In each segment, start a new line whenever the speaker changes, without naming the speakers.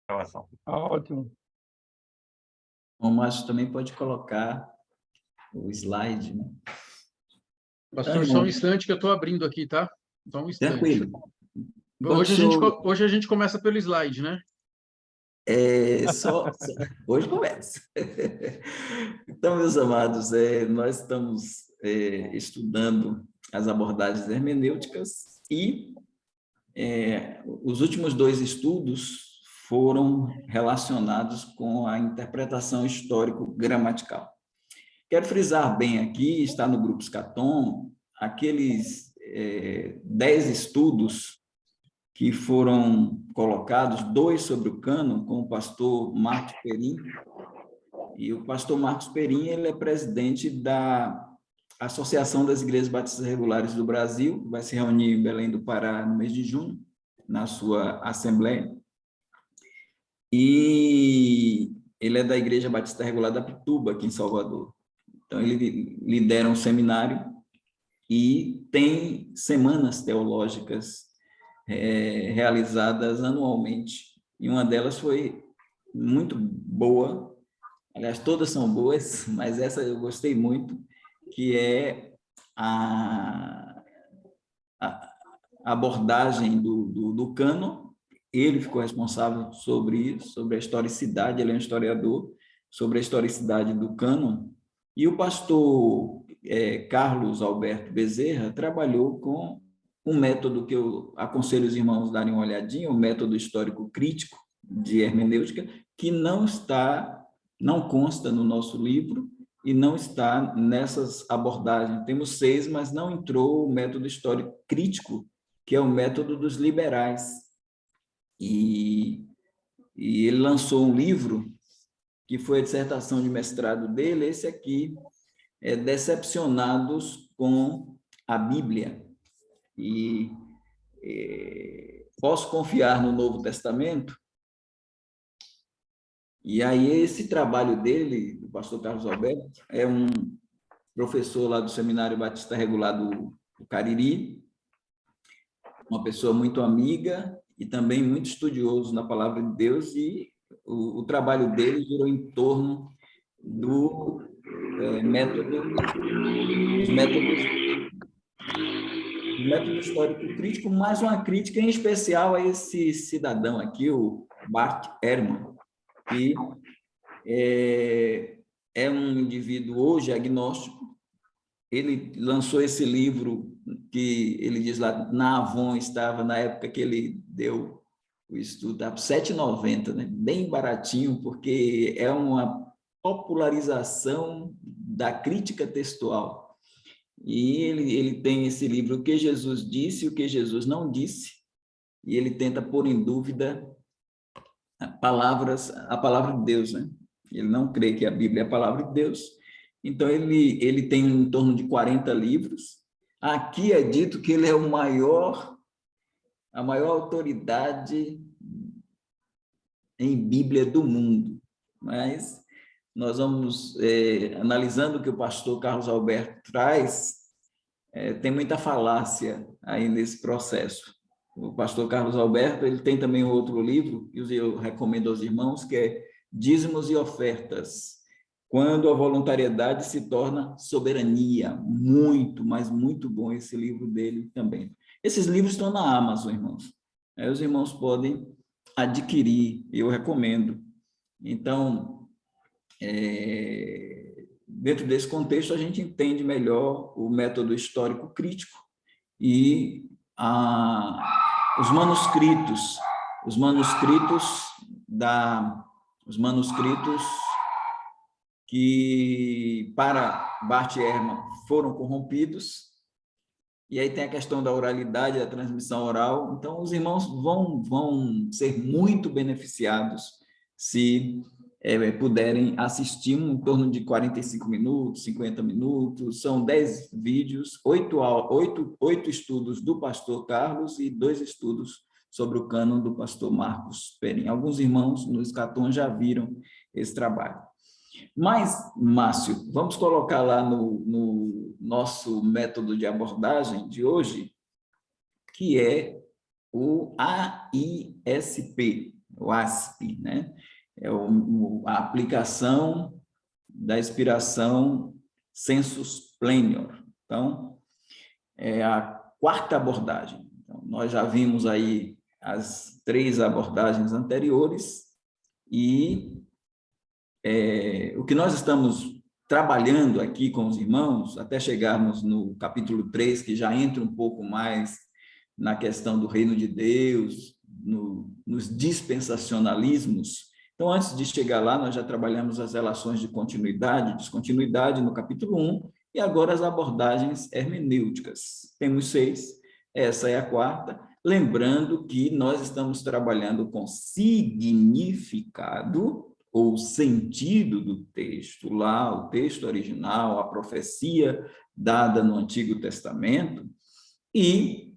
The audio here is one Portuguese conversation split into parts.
Gravação.
Ótimo.
O Márcio também pode colocar o slide, né?
Pastor, só um instante que eu estou abrindo aqui, tá? Só um instante.
Tranquilo.
Hoje a gente começa pelo slide, né?
Hoje começa. Então, meus amados, nós estamos estudando as abordagens hermenêuticas e os últimos dois estudos foram relacionados com a interpretação histórico-gramatical. Quero frisar bem aqui, está no Grupo Scaton, aqueles 10 estudos que foram colocados, 2 sobre o cânon, com o pastor Marcos Perim. E o pastor Marcos Perim, ele é presidente da Associação das Igrejas Batistas Regulares do Brasil, vai se reunir em Belém do Pará no mês de junho, na sua assembleia. E ele é da Igreja Batista Regular da Pituba, aqui em Salvador. Então, ele lidera um seminário e tem semanas teológicas realizadas anualmente. E uma delas foi muito boa, aliás, todas são boas, mas essa eu gostei muito, que é a abordagem do cânon. Ele ficou responsável sobre isso, sobre a historicidade, ele é um historiador, sobre a historicidade do cânon. E o pastor Carlos Alberto Bezerra trabalhou com um método que eu aconselho os irmãos darem uma olhadinha, o método histórico crítico de hermenêutica, que não consta no nosso livro e não está nessas abordagens. Temos 6, mas não entrou o método histórico crítico, que é o método dos liberais. E ele lançou um livro que foi a dissertação de mestrado dele, esse aqui, Decepcionados com a Bíblia. E posso confiar no Novo Testamento? E aí esse trabalho dele, do pastor Carlos Alberto, é um professor lá do Seminário Batista Regular do Cariri, uma pessoa muito amiga e também muito estudioso na Palavra de Deus, e o trabalho dele girou em torno do método histórico crítico, mais uma crítica em especial a esse cidadão aqui, o Bart Ehrman, que é um indivíduo hoje agnóstico. Ele lançou esse livro que ele diz lá, na Avon estava, na época que ele deu o estudo, estava R$ 7,90, né? Bem baratinho, porque é uma popularização da crítica textual. E ele tem esse livro, O que Jesus disse e o que Jesus não disse, e ele tenta pôr em dúvida a palavra de Deus, né? Ele não crê que a Bíblia é a palavra de Deus. Então, ele tem em torno de 40 livros. Aqui é dito que ele é a maior autoridade em Bíblia do mundo. Mas nós vamos, analisando o que o pastor Carlos Alberto traz, tem muita falácia aí nesse processo. O pastor Carlos Alberto, ele tem também um outro livro, que eu recomendo aos irmãos, que é Dízimos e Ofertas, quando a voluntariedade se torna soberania. Muito, mas muito bom esse livro dele também. Esses livros estão na Amazon, irmãos. Aí os irmãos podem adquirir, eu recomendo. Então, dentro desse contexto, a gente entende melhor o método histórico crítico e os manuscritos que, para Bart Ehrman, foram corrompidos. E aí tem a questão da oralidade, da transmissão oral. Então, os irmãos vão ser muito beneficiados se puderem assistir em torno de 45 minutos, 50 minutos. São 10 vídeos, 8 estudos do pastor Carlos e 2 estudos sobre o cânon do pastor Marcos Perim. Alguns irmãos no Scaton já viram esse trabalho. Mas, Márcio, vamos colocar lá no nosso método de abordagem de hoje, que é o AISP, o ASP, né? É a aplicação da inspiração sensus plenior. Então, é a quarta abordagem. Então, nós já vimos aí as 3 abordagens anteriores e o que nós estamos trabalhando aqui com os irmãos, até chegarmos no capítulo 3, que já entra um pouco mais na questão do reino de Deus, nos dispensacionalismos. Então, antes de chegar lá, nós já trabalhamos as relações de continuidade e descontinuidade no capítulo 1, e agora as abordagens hermenêuticas. Temos 6, essa é a quarta. Lembrando que nós estamos trabalhando com significado ou sentido do texto, lá o texto original, a profecia dada no Antigo Testamento, e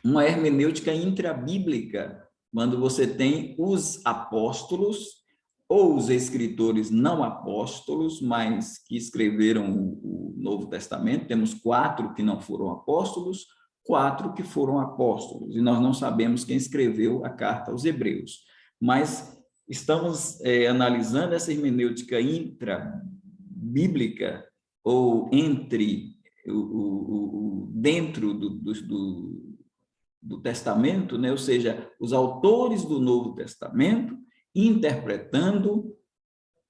uma hermenêutica intrabíblica, quando você tem os apóstolos ou os escritores não apóstolos, mas que escreveram o Novo Testamento. Temos 4 que não foram apóstolos, 4 que foram apóstolos, e nós não sabemos quem escreveu a carta aos Hebreus, mas estamos analisando essa hermenêutica intrabíblica, ou entre, dentro do Testamento, né? Ou seja, os autores do Novo Testamento interpretando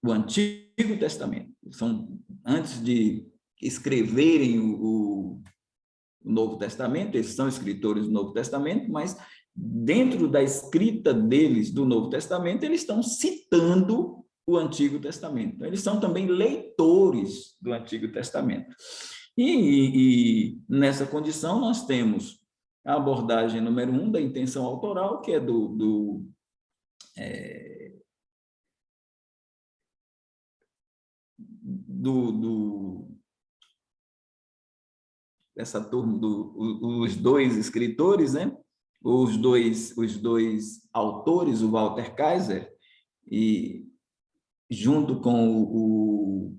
o Antigo Testamento. Antes de escreverem o Novo Testamento, eles são escritores do Novo Testamento, mas dentro da escrita deles do Novo Testamento, eles estão citando o Antigo Testamento. Então, eles são também leitores do Antigo Testamento. E nessa condição, nós temos a abordagem número 1 da intenção autoral, que é dessa turma, os 2 escritores, né? Os dois autores, o Walter Kaiser, e junto com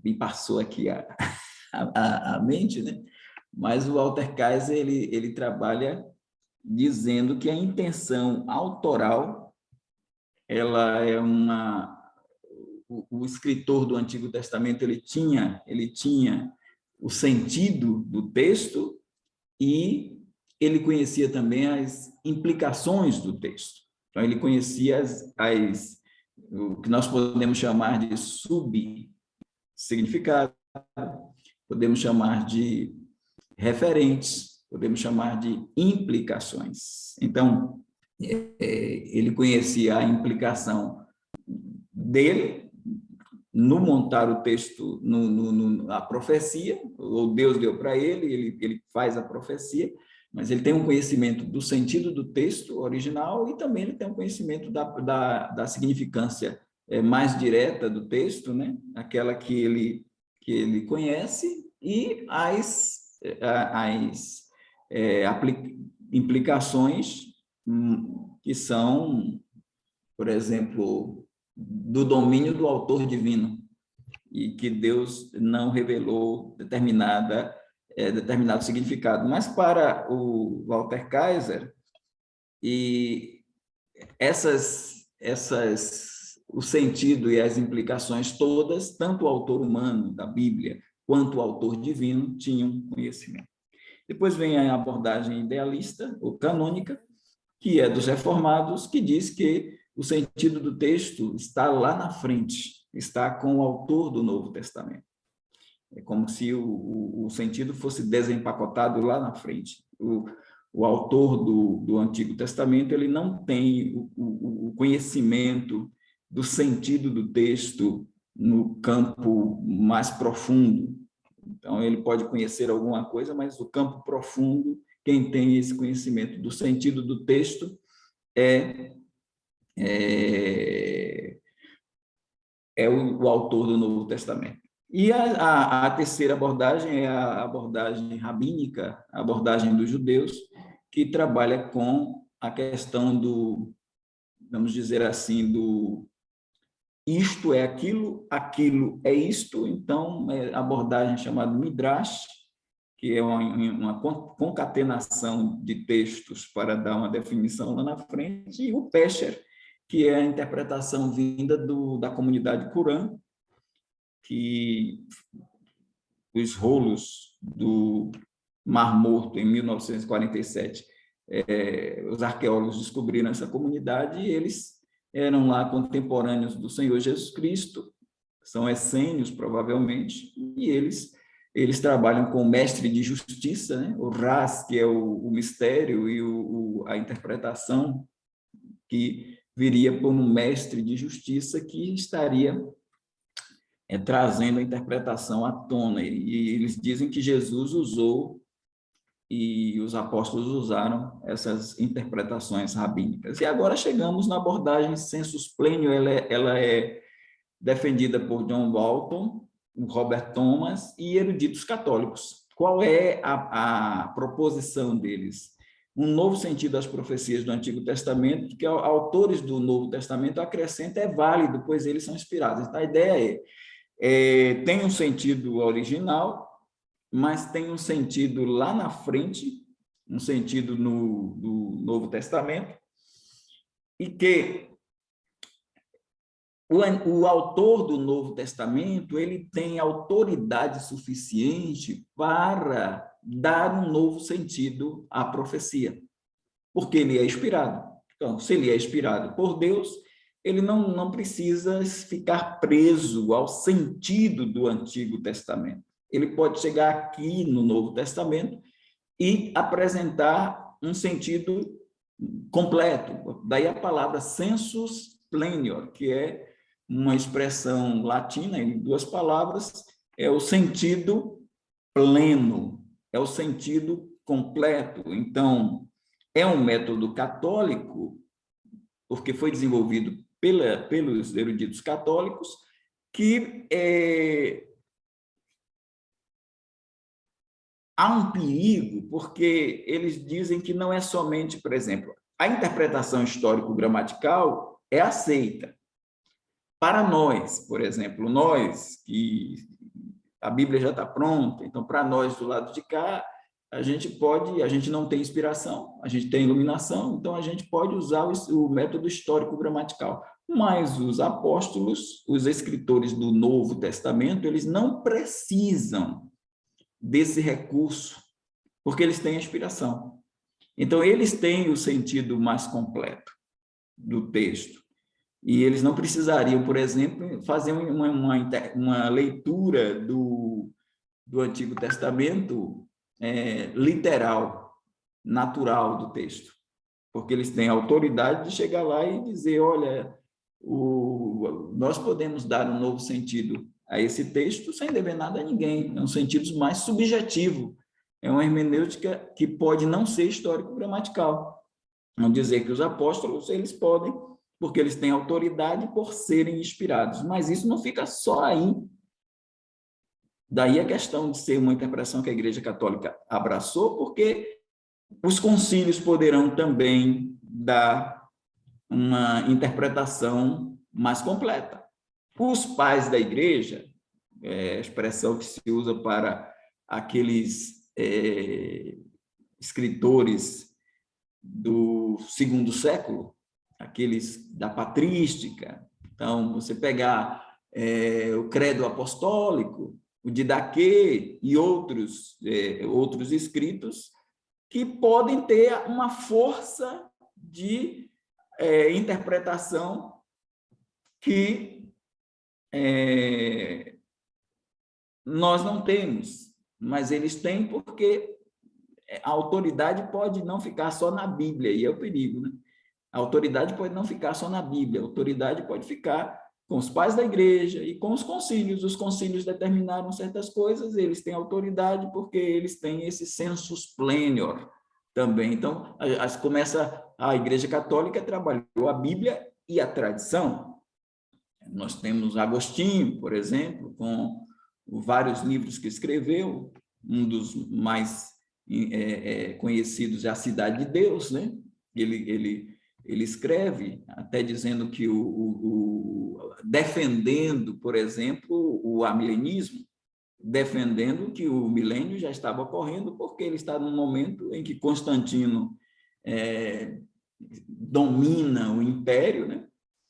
me passou aqui a mente, né? Mas o Walter Kaiser, ele trabalha dizendo que a intenção autoral, ela é o escritor do Antigo Testamento, ele tinha o sentido do texto e ele conhecia também as implicações do texto. Então, ele conhecia o que nós podemos chamar de subsignificado, podemos chamar de referentes, podemos chamar de implicações. Então, ele conhecia a implicação dele no montar o texto, a profecia, ou Deus deu para ele faz a profecia, mas ele tem um conhecimento do sentido do texto original e também ele tem um conhecimento da significância mais direta do texto, né? Aquela que ele conhece, e as implicações que são, por exemplo, do domínio do autor divino, e que Deus não revelou determinado significado. Mas para o Walter Kaiser, e o sentido e as implicações todas, tanto o autor humano da Bíblia quanto o autor divino tinham conhecimento. Depois vem a abordagem idealista ou canônica, que é dos reformados, que diz que o sentido do texto está lá na frente, está com o autor do Novo Testamento. É como se o sentido fosse desempacotado lá na frente. O autor do Antigo Testamento, ele não tem o conhecimento do sentido do texto no campo mais profundo. Então, ele pode conhecer alguma coisa, mas o campo profundo, quem tem esse conhecimento do sentido do texto é o autor do Novo Testamento. E a terceira abordagem é a abordagem rabínica, a abordagem dos judeus, que trabalha com a questão vamos dizer assim, isto é aquilo, aquilo é isto. Então, a abordagem chamada Midrash, que é uma concatenação de textos para dar uma definição lá na frente, e o Pesher, que é a interpretação vinda da comunidade Qurã, que os rolos do Mar Morto, em 1947, os arqueólogos descobriram essa comunidade e eles eram lá contemporâneos do Senhor Jesus Cristo, são essênios, provavelmente, e eles trabalham com o mestre de justiça, né? O Ras, que é o mistério, e a interpretação, que viria por um mestre de justiça que estaria trazendo a interpretação à tona. E eles dizem que Jesus usou e os apóstolos usaram essas interpretações rabínicas. E agora chegamos na abordagem sensus plenior, ela é defendida por John Walton, Robert Thomas e eruditos católicos. Qual é a proposição deles? Um novo sentido às profecias do Antigo Testamento, que autores do Novo Testamento acrescentam, é válido, pois eles são inspirados. Então, a ideia tem um sentido original, mas tem um sentido lá na frente, um sentido no Novo Testamento, e que o autor do Novo Testamento ele tem autoridade suficiente para dar um novo sentido à profecia, porque ele é inspirado. Então, se ele é inspirado por Deus, ele não precisa ficar preso ao sentido do Antigo Testamento. Ele pode chegar aqui no Novo Testamento e apresentar um sentido completo. Daí a palavra sensus plenior, que é uma expressão latina em duas palavras, é o sentido pleno, é o sentido completo. Então, é um método católico, porque foi desenvolvido pelos eruditos católicos, que há um perigo, porque eles dizem que não é somente, por exemplo, a interpretação histórico-gramatical é aceita. Para nós, por exemplo, nós que a Bíblia já está pronta, então para nós do lado de cá, a gente não tem inspiração, a gente tem iluminação, então a gente pode usar o método histórico-gramatical. Mas os apóstolos, os escritores do Novo Testamento, eles não precisam desse recurso, porque eles têm a inspiração. Então, eles têm o sentido mais completo do texto. E eles não precisariam, por exemplo, fazer uma leitura do Antigo Testamento literal, natural do texto, porque eles têm a autoridade de chegar lá e dizer, olha, nós podemos dar um novo sentido a esse texto sem dever nada a ninguém, é um sentido mais subjetivo, é uma hermenêutica que pode não ser histórico-gramatical. Não dizer que os apóstolos, eles podem, porque eles têm autoridade por serem inspirados, mas isso não fica só aí. Daí a questão de ser uma interpretação que a Igreja Católica abraçou, porque os concílios poderão também dar uma interpretação mais completa. Os pais da Igreja, a expressão que se usa para aqueles escritores do segundo século, aqueles da patrística. Então, você pegar o credo apostólico, o Didaquê e outros escritos que podem ter uma força de interpretação que nós não temos, mas eles têm porque a autoridade pode não ficar só na Bíblia, e é o perigo, né? A autoridade pode não ficar só na Bíblia, a autoridade pode ficar com os pais da igreja e com os concílios. Os concílios determinaram certas coisas, eles têm autoridade porque eles têm esse sensus plenior também. Então, a Igreja Católica trabalhou a Bíblia e a tradição. Nós temos Agostinho, por exemplo, com vários livros que escreveu, um dos mais conhecidos é A Cidade de Deus, né? Ele escreve até dizendo que defendendo, por exemplo, o amilenismo, defendendo que o milênio já estava ocorrendo, porque ele está num momento em que Constantino domina o império, né?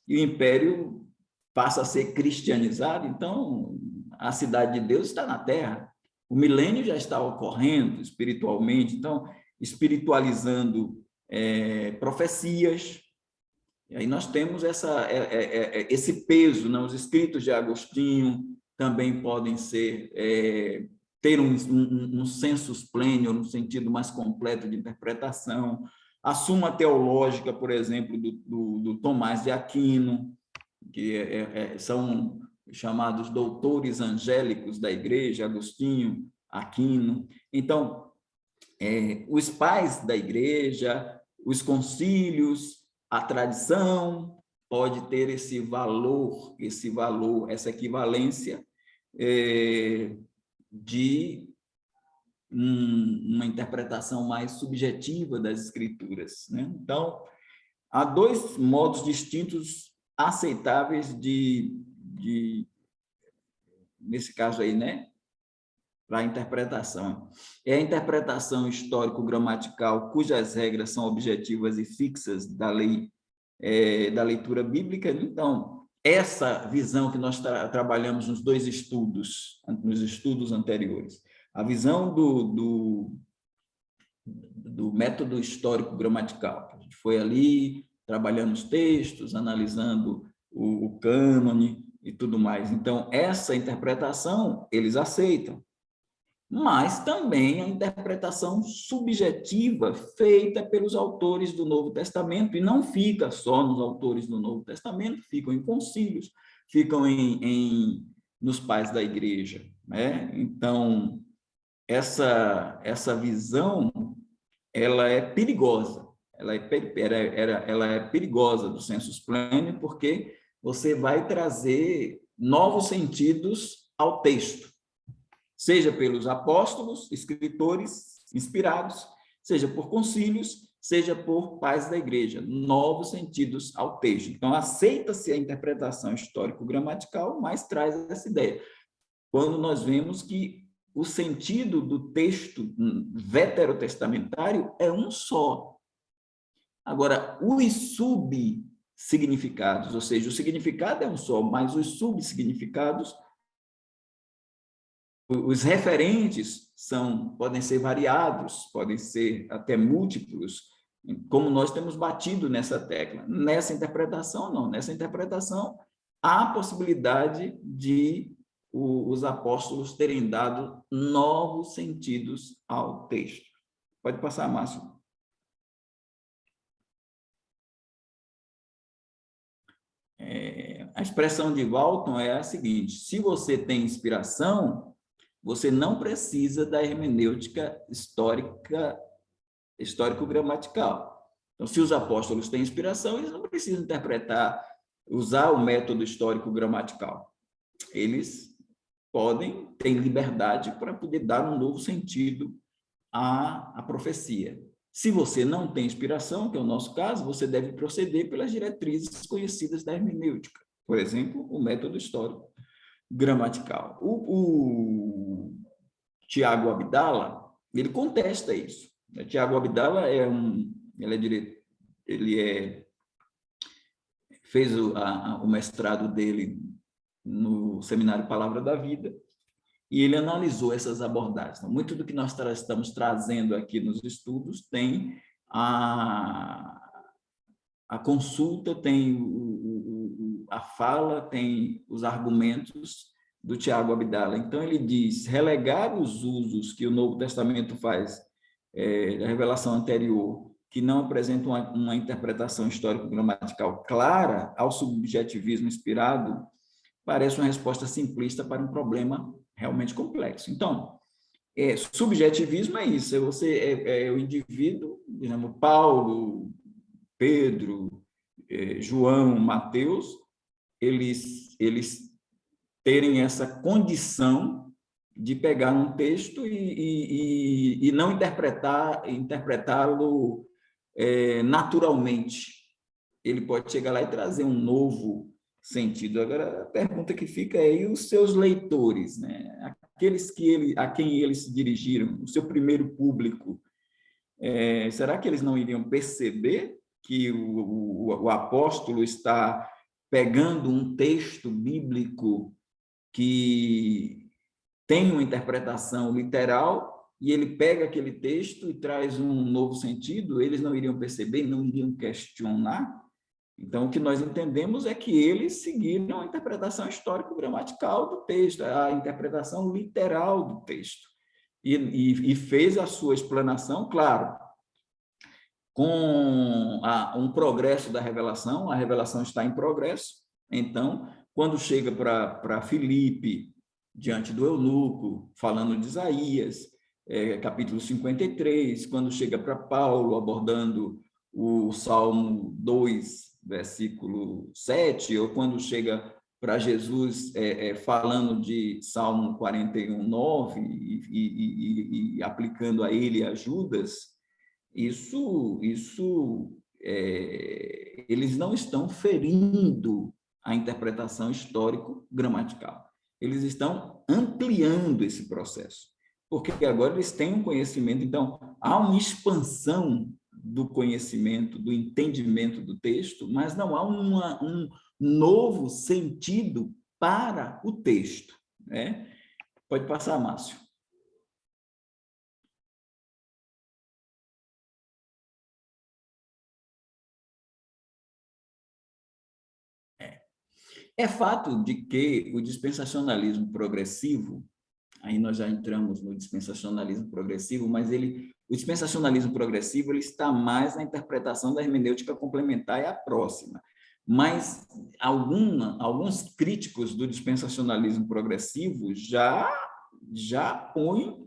E o império passa a ser cristianizado, então a cidade de Deus está na terra. O milênio já está ocorrendo espiritualmente, então, espiritualizando profecias. E aí nós temos esse peso, né? Os escritos de Agostinho também podem ter um sensus plenior, no sentido mais completo de interpretação. A Suma Teológica, por exemplo, do Tomás de Aquino, que são chamados doutores angélicos da igreja, Agostinho, Aquino. Então, os pais da igreja, os concílios, a tradição pode ter esse valor, essa equivalência de uma interpretação mais subjetiva das escrituras, né? Então, há dois modos distintos aceitáveis nesse caso aí, né? Para a interpretação. É a interpretação histórico-gramatical, cujas regras são objetivas e fixas da lei, da leitura bíblica. Então, essa visão que nós trabalhamos nos nos estudos anteriores, a visão do método histórico-gramatical. A gente foi ali trabalhando os textos, analisando o cânone e tudo mais. Então, essa interpretação eles aceitam, mas também a interpretação subjetiva feita pelos autores do Novo Testamento, e não fica só nos autores do Novo Testamento, ficam em concílios, ficam nos pais da igreja, né? Então, essa visão, ela é perigosa, ela é perigosa do sensus plenior, porque você vai trazer novos sentidos ao texto, seja pelos apóstolos, escritores inspirados, seja por concílios, seja por pais da igreja, novos sentidos ao texto. Então, aceita-se a interpretação histórico-gramatical, mas traz essa ideia. Quando nós vemos que o sentido do texto veterotestamentário é um só. Agora, os subsignificados, ou seja, o significado é um só, mas os subsignificados, os referentes podem ser variados, podem ser até múltiplos, como nós temos batido nessa tecla. Nessa interpretação, não. Nessa interpretação, há a possibilidade de os apóstolos terem dado novos sentidos ao texto. Pode passar, Márcio. A expressão de Walton é a seguinte: se você tem inspiração, você não precisa da hermenêutica histórico-gramatical. Então, se os apóstolos têm inspiração, eles não precisam usar o método histórico-gramatical. Eles têm liberdade para poder dar um novo sentido à profecia. Se você não tem inspiração, que é o nosso caso, você deve proceder pelas diretrizes conhecidas da hermenêutica. Por exemplo, o método histórico-gramatical. O Tiago Abdala, ele contesta isso. O Tiago Abdala fez o mestrado dele no Seminário Palavra da Vida, e ele analisou essas abordagens. Então, muito do que nós estamos trazendo aqui nos estudos tem a consulta, tem a fala, tem os argumentos do Tiago Abdala. Então, ele diz: relegar os usos que o Novo Testamento faz da revelação anterior, que não apresentam uma interpretação histórico-gramatical clara, ao subjetivismo inspirado, parece uma resposta simplista para um problema realmente complexo. Então, subjetivismo é isso, o indivíduo, por exemplo, Paulo, Pedro, João, Mateus, eles terem essa condição de pegar um texto e não interpretá-lo naturalmente. Ele pode chegar lá e trazer um novo sentido. Agora, a pergunta que fica é: e os seus leitores, né? aqueles a quem eles se dirigiram, o seu primeiro público, será que eles não iriam perceber que o apóstolo está pegando um texto bíblico que tem uma interpretação literal e ele pega aquele texto e traz um novo sentido? Eles não iriam perceber, não iriam questionar? Então, o que nós entendemos é que eles seguiram a interpretação histórico-gramatical do texto, a interpretação literal do texto, e fez a sua explanação, claro, com um progresso da revelação. A revelação está em progresso. Então, quando chega para Filipe, diante do eunuco, falando de Isaías, capítulo 53, quando chega para Paulo, abordando o Salmo 2, versículo 7, ou quando chega para Jesus falando de Salmo 41, 9, e aplicando a ele a Judas, eles não estão ferindo a interpretação histórico-gramatical. Eles estão ampliando esse processo, porque agora eles têm um conhecimento. Então, há uma expansão do conhecimento, do entendimento do texto, mas não há um novo sentido para o texto, né? Pode passar, Márcio. É fato de que o dispensacionalismo progressivo, aí nós já entramos no dispensacionalismo progressivo, mas o dispensacionalismo progressivo ele está mais na interpretação da hermenêutica complementar e a próxima. Mas alguns críticos do dispensacionalismo progressivo já põem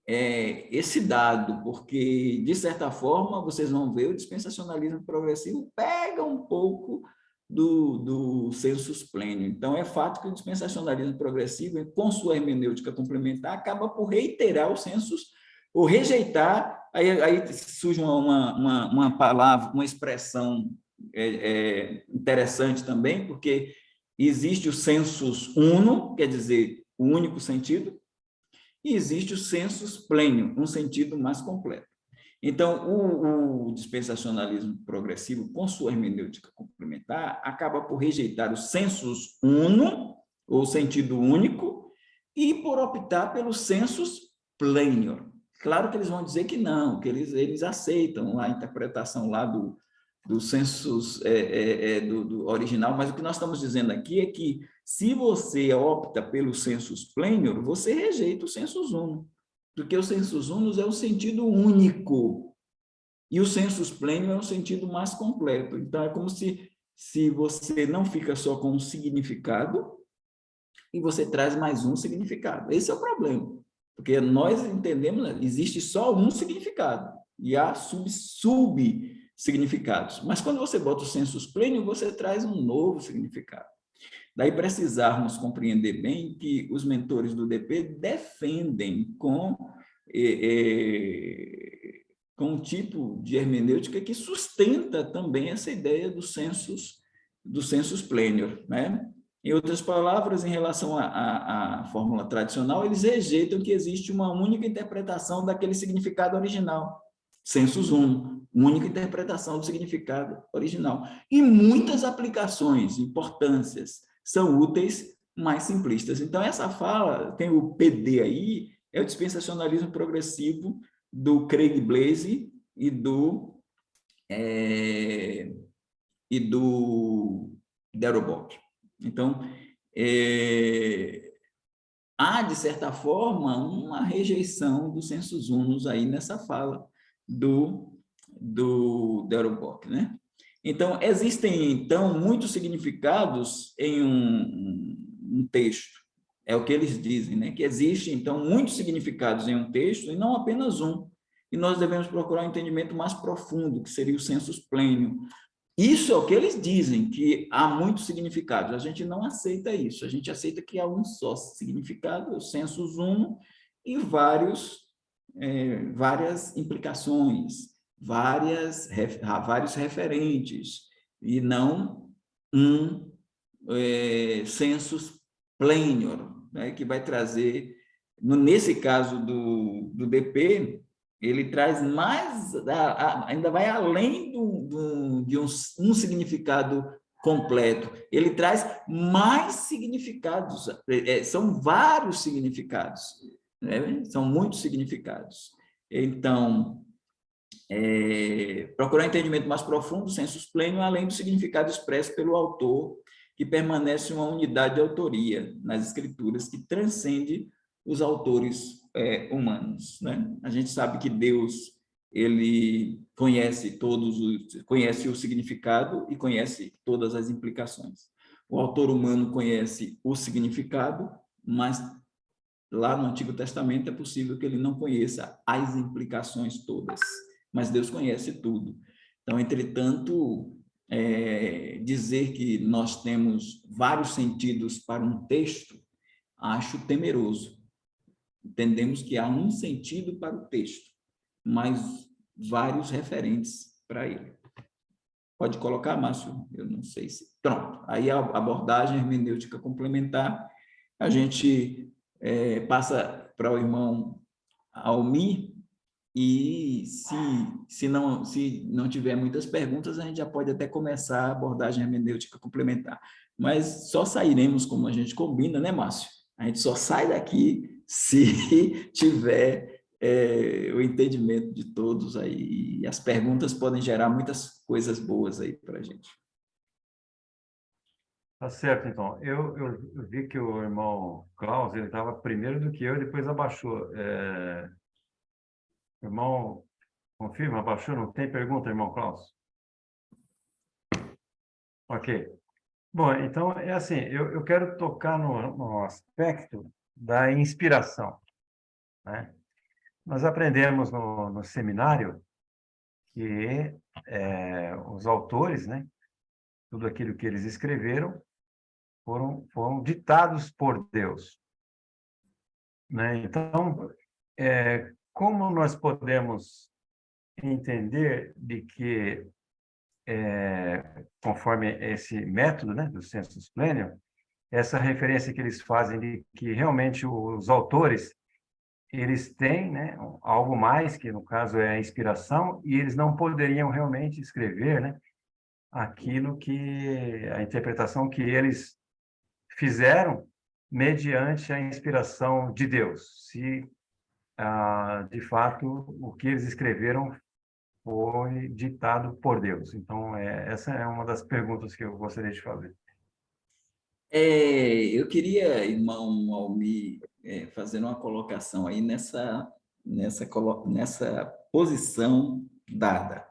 esse dado, porque, de certa forma, vocês vão ver, o dispensacionalismo progressivo pega um pouco do sensus plenior. Então, é fato que o dispensacionalismo progressivo, com sua hermenêutica complementar, acaba por reiterar o sensus, ou rejeitar, aí surge uma palavra, uma expressão interessante também, porque existe o sensus uno, quer dizer, o único sentido, e existe o sensus plenior, um sentido mais completo. Então, o dispensacionalismo progressivo, com sua hermenêutica complementar, acaba por rejeitar o sensus uno, ou sentido único, e por optar pelo sensus plenior. Claro que eles vão dizer que não, que eles aceitam a interpretação lá do sensus do original, mas o que nós estamos dizendo aqui é que, se você opta pelo sensus plenior, você rejeita o sensus uno, porque o sensus unus é o sentido único, e o sensus plenior é um sentido mais completo. Então, é como se você não fica só com um significado, e você traz mais um significado. Esse é o problema, porque nós entendemos, existe só um significado, e há sub-significados. Mas quando você bota o sensus plenior, você traz um novo significado. Daí precisarmos compreender bem que os mentores do DP defendem com um tipo de hermenêutica que sustenta também essa ideia do sensus plenior, né? Em outras palavras, em relação à fórmula tradicional, eles rejeitam que existe uma única interpretação daquele significado original, sensus uno, única interpretação do significado original. E muitas aplicações, importâncias, são úteis, mais simplistas. Então, essa fala, tem o PD aí, é o dispensacionalismo progressivo do Craig Blaze e do Darrell Bock. Então, há, de certa forma, uma rejeição do sensus unus aí nessa fala do Darrell Bock, né? Então, existem, então, muitos significados em um texto. É o que eles dizem, né? Que existe, então, muitos significados em um texto e não apenas um. E nós devemos procurar um entendimento mais profundo, que seria o sensus plenior. Isso é o que eles dizem, que há muitos significados. A gente não aceita isso. A gente aceita que há um só significado, o sensus uno, e várias implicações, vários referentes, e não um sensus plenior, né, que vai trazer nesse caso do DP, ele traz mais, ainda vai além de um significado completo. Ele traz mais significados, são vários significados, né? São muitos significados. Então, procurar entendimento mais profundo do sensus pleno, além do significado expresso pelo autor, que permanece uma unidade de autoria nas escrituras que transcende os autores humanos, né? A gente sabe que Deus, ele conhece conhece o significado e conhece todas as implicações. O autor humano conhece o significado, mas lá no Antigo Testamento é possível que ele não conheça as implicações todas, mas Deus conhece tudo. Então, entretanto, dizer que nós temos vários sentidos para um texto, acho temeroso. Entendemos que há um sentido para o texto, mas vários referentes para ele. Pode colocar, Márcio? Eu não sei se... Pronto. Aí a abordagem hermenêutica complementar, a gente passa para o irmão Almir, e se não tiver muitas perguntas, a gente já pode até começar a abordagem hermenêutica complementar. Mas só sairemos como a gente combina, né, Márcio? A gente só sai daqui se tiver o entendimento de todos aí. E as perguntas podem gerar muitas coisas boas aí para a gente.
Tá certo, então. Eu vi que o irmão Klaus, ele estava primeiro do que eu, e depois abaixou. Irmão, confirma, abaixou? Não tem pergunta, irmão Klaus? Ok. Bom, então, é assim, eu quero tocar no aspecto da inspiração, né? Nós aprendemos no seminário que os autores, né, tudo aquilo que eles escreveram, foram ditados por Deus, né? Então, como nós podemos entender de que, conforme esse método, né, do sensus plenior, essa referência que eles fazem de que realmente os autores, eles têm, né, algo mais, que no caso é a inspiração, e eles não poderiam realmente escrever, né, aquilo que, a interpretação que eles fizeram mediante a inspiração de Deus, se de fato o que eles escreveram foi ditado por Deus. Então, essa é uma das perguntas que eu gostaria de fazer.
Eu queria, irmão Almir, fazer uma colocação aí nessa posição dada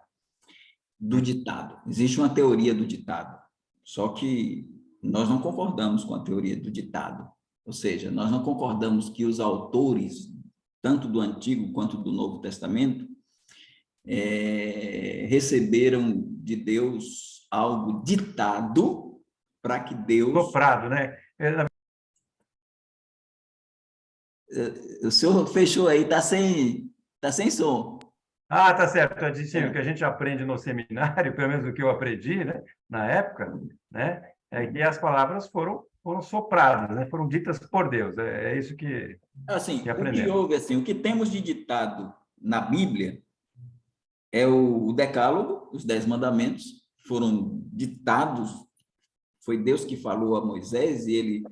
do ditado. Existe uma teoria do ditado, só que nós não concordamos com a teoria do ditado. Ou seja, nós não concordamos que os autores, tanto do Antigo quanto do Novo Testamento, receberam de Deus algo ditado para que Deus...
Soprado, né?
O senhor fechou aí, tá sem som.
Ah, tá certo. Eu disse, o que a gente aprende no seminário, pelo menos o que eu aprendi, né, na época, né, é que as palavras foram sopradas, né, foram ditas por Deus. É isso que aprendemos.
O que temos de ditado na Bíblia é o Decálogo, os 10 mandamentos, foram ditados, foi Deus que falou a Moisés, e ele...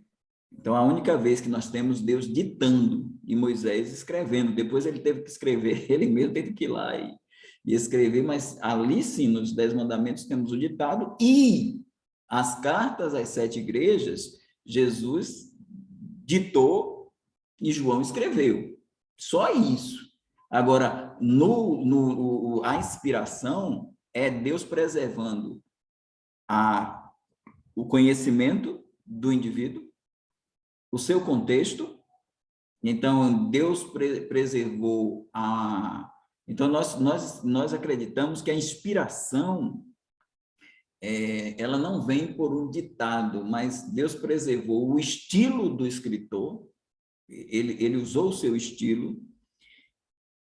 Então, a única vez que nós temos Deus ditando e Moisés escrevendo, depois ele teve que escrever, ele mesmo teve que ir lá e escrever, mas ali sim, nos 10 mandamentos, temos o ditado, e as cartas às 7 igrejas, Jesus ditou e João escreveu. Só isso. Agora, a inspiração é Deus preservando o conhecimento do indivíduo, o seu contexto. Então, Deus preservou Então, nós acreditamos que a inspiração, ela não vem por um ditado, mas Deus preservou o estilo do escritor, ele usou o seu estilo,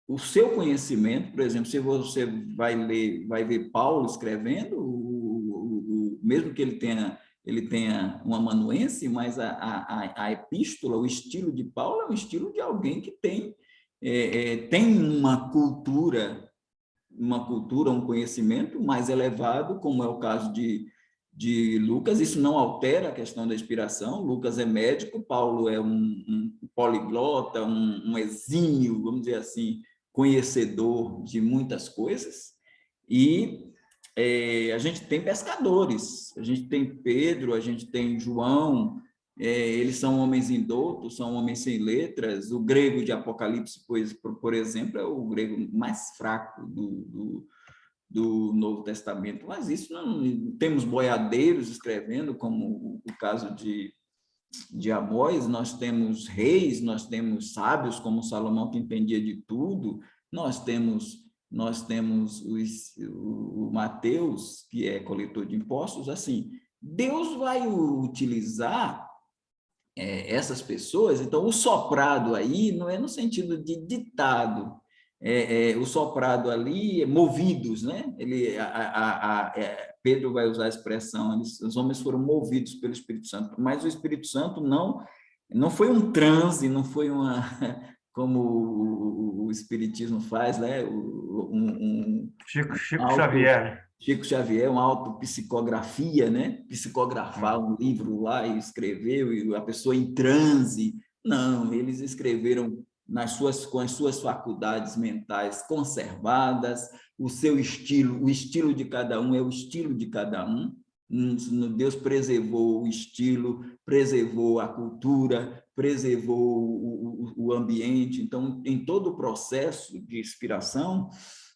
o seu conhecimento. Por exemplo, se você vai ver Paulo escrevendo, mesmo que ele tenha ele tenha um amanuense, mas a epístola, o estilo de Paulo é um estilo de alguém que tem uma cultura, um conhecimento mais elevado, como é o caso de Lucas. Isso não altera a questão da inspiração. Lucas é médico, Paulo é um poliglota, um exímio, vamos dizer assim, conhecedor de muitas coisas. E a gente tem pescadores, a gente tem Pedro, a gente tem João, eles são homens indoutos, são homens sem letras. O grego de Apocalipse, por exemplo, é o grego mais fraco do Novo Testamento, mas isso não... Temos boiadeiros escrevendo, como o caso de Amós, nós temos reis, nós temos sábios, como Salomão, que entendia de tudo, nós temos o Mateus, que é coletor de impostos. Assim, Deus vai utilizar essas pessoas. Então, o soprado aí não é no sentido de ditado, o soprado ali é movidos, né? Pedro vai usar a expressão, os homens foram movidos pelo Espírito Santo, mas o Espírito Santo não foi um transe, não foi uma... como o Espiritismo faz, né?
Chico Xavier.
Chico Xavier, uma autopsicografia, né? Psicografar um livro lá e escreveu, e a pessoa em transe. Não, eles escreveram com as suas faculdades mentais conservadas, o estilo de cada um é o estilo de cada um. Deus preservou o estilo, preservou a cultura, preservou o ambiente. Então, em todo o processo de inspiração,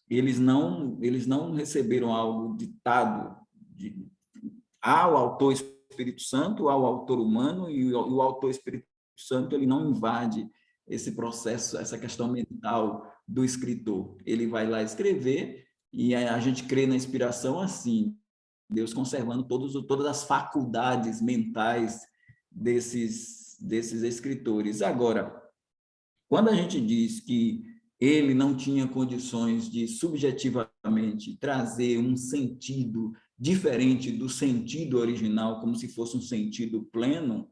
eles não receberam algo ditado ao autor Espírito Santo, ao autor humano, e o autor Espírito Santo ele não invade esse processo, essa questão mental do escritor. Ele vai lá escrever, e a gente crê na inspiração assim, Deus conservando todas as faculdades mentais desses escritores. Agora, quando a gente diz que ele não tinha condições de subjetivamente trazer um sentido diferente do sentido original, como se fosse um sentido pleno,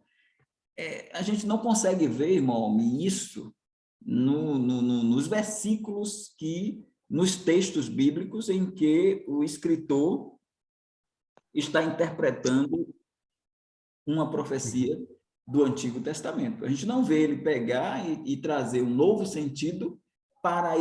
a gente não consegue ver, irmão, isso nos versículos nos textos bíblicos em que o escritor está interpretando uma profecia do Antigo Testamento. A gente não vê ele pegar e trazer um novo sentido para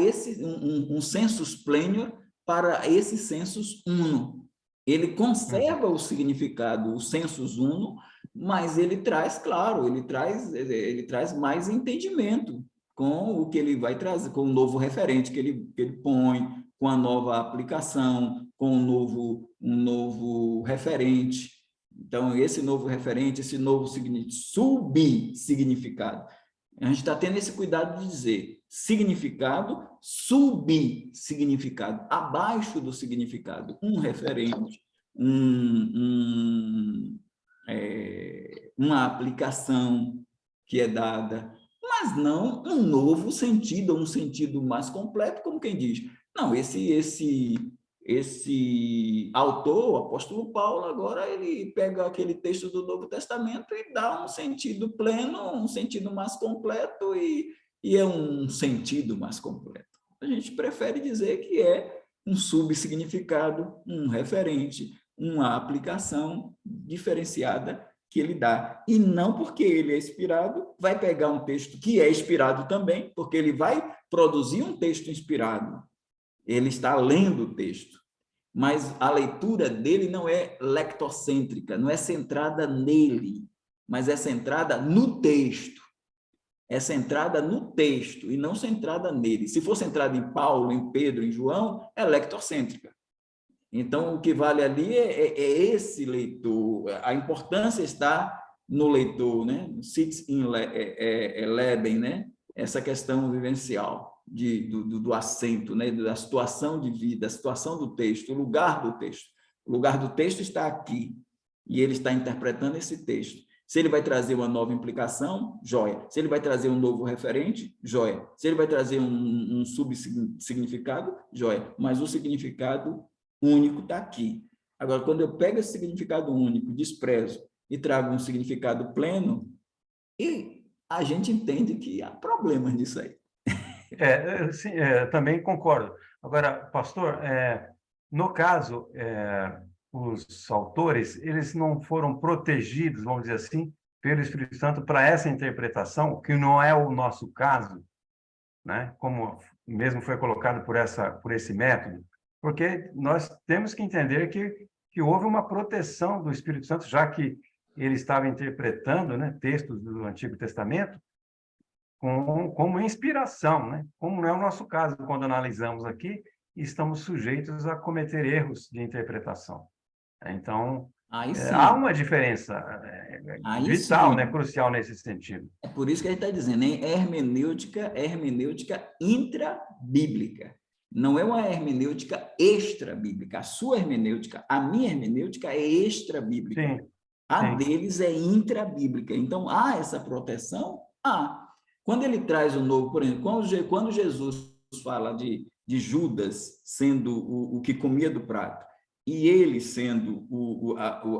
um sensus plenior, para esse sensus uno. Ele conserva o significado, o sensus uno, mas ele traz, claro, ele traz mais entendimento com o que ele vai trazer, com o novo referente que ele põe, com a nova aplicação, com um novo referente. Então, esse novo referente, esse novo subsignificado. A gente está tendo esse cuidado de dizer significado, subsignificado, abaixo do significado, um referente, uma aplicação que é dada, mas não um novo sentido, um sentido mais completo, como quem diz. Não, esse autor, o apóstolo Paulo, agora ele pega aquele texto do Novo Testamento e dá um sentido pleno, um sentido mais completo, e é um sentido mais completo. A gente prefere dizer que é um subsignificado, um referente, uma aplicação diferenciada que ele dá. E não porque ele é inspirado, vai pegar um texto que é inspirado também, porque ele vai produzir um texto inspirado. Ele está lendo o texto, mas a leitura dele não é lectocêntrica, não é centrada nele, mas é centrada no texto. É centrada no texto e não centrada nele. Se for centrada em Paulo, em Pedro, em João, é lectocêntrica. Então, o que vale ali é esse leitor. A importância está no leitor, né? Sitz in leben, né? Essa questão vivencial do assento, né? Da situação de vida, a situação do texto, o lugar do texto. O lugar do texto está aqui, e ele está interpretando esse texto. Se ele vai trazer uma nova implicação, joia. Se ele vai trazer um novo referente, joia. Se ele vai trazer um subsignificado, joia. Mas o significado único está aqui. Agora, quando eu pego esse significado único, desprezo e tragam um significado pleno, e a gente entende que há problemas nisso aí.
Sim, também concordo. Agora, pastor, no caso, os autores, eles não foram protegidos, vamos dizer assim, pelo Espírito Santo para essa interpretação, que não é o nosso caso, né? Como mesmo foi colocado por esse método, porque nós temos que entender que houve uma proteção do Espírito Santo, já que ele estava interpretando, né, textos do Antigo Testamento como inspiração, né? Como não é o nosso caso quando analisamos aqui, estamos sujeitos a cometer erros de interpretação. Então,
Aí
há
sim,
uma diferença
aí
vital, né,
sim.
crucial nesse sentido.
É por isso que a gente está dizendo, hein? Hermenêutica intrabíblica. Não é uma hermenêutica extra-bíblica. A sua hermenêutica, a minha hermenêutica é extra-bíblica.
Sim,
A
sim,
deles é intrabíblica. Então, há essa proteção? Há. Quando ele traz o novo, por exemplo, quando Jesus fala de Judas sendo o que comia do prato, e ele sendo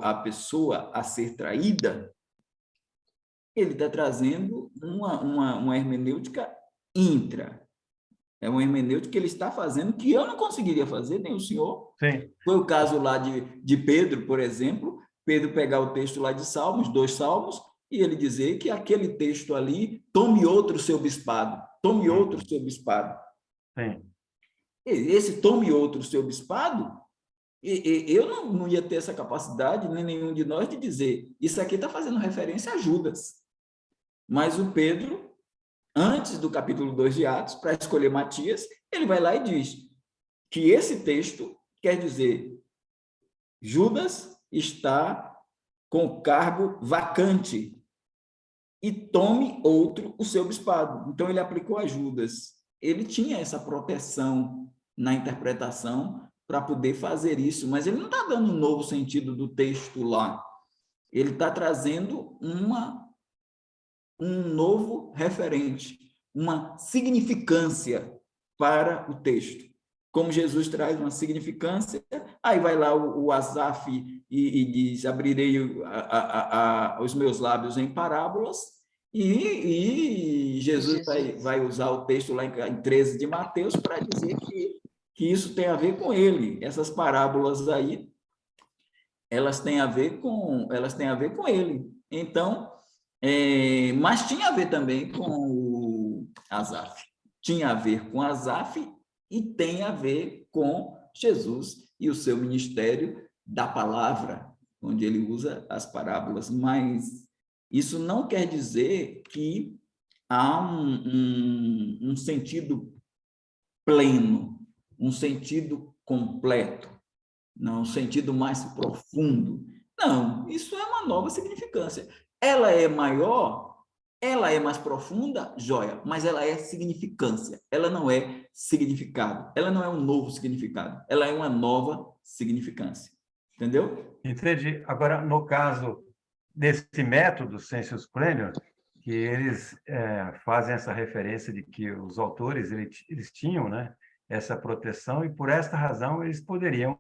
a pessoa a ser traída, ele está trazendo uma hermenêutica intra. É uma hermenêutica que ele está fazendo que eu não conseguiria fazer, nem o senhor.
sim,
Foi o caso lá de Pedro, por exemplo, Pedro pegar o texto lá de Salmos, 2 Salmos, e ele dizer que aquele texto ali, tome outro seu bispado, tome outro seu bispado.
sim.
Esse tome outro seu bispado, eu não ia ter essa capacidade, nem nenhum de nós, de dizer, isso aqui está fazendo referência a Judas. Mas o Pedro, antes do capítulo 2 de Atos, para escolher Matias, ele vai lá e diz que esse texto quer dizer Judas está com cargo vacante e tome outro o seu bispado. Então, ele aplicou a Judas. Ele tinha essa proteção na interpretação para poder fazer isso, mas ele não está dando um novo sentido do texto lá. Ele está trazendo um novo referente, uma significância para o texto. Como Jesus traz uma significância, aí vai lá o Asaf e diz, abrirei os meus lábios em parábolas, e Jesus vai usar o texto lá em 13 de Mateus para dizer que isso tem a ver com ele. Essas parábolas aí, elas têm a ver com ele. Então, mas tinha a ver também com o Asaf. Tinha a ver com Asaf e tem a ver com Jesus e o seu ministério da palavra, onde ele usa as parábolas. Mas isso não quer dizer que há um sentido pleno, um sentido completo, não, um sentido mais profundo. Não, isso é uma nova significância. Ela é maior, ela é mais profunda, joia, mas ela é significância. Ela não é significado. Ela não é um novo significado. Ela é uma nova significância. Entendeu?
Entendi. Agora, no caso desse método sensus plenior, que eles fazem essa referência de que os autores eles tinham, né, essa proteção e por esta razão eles poderiam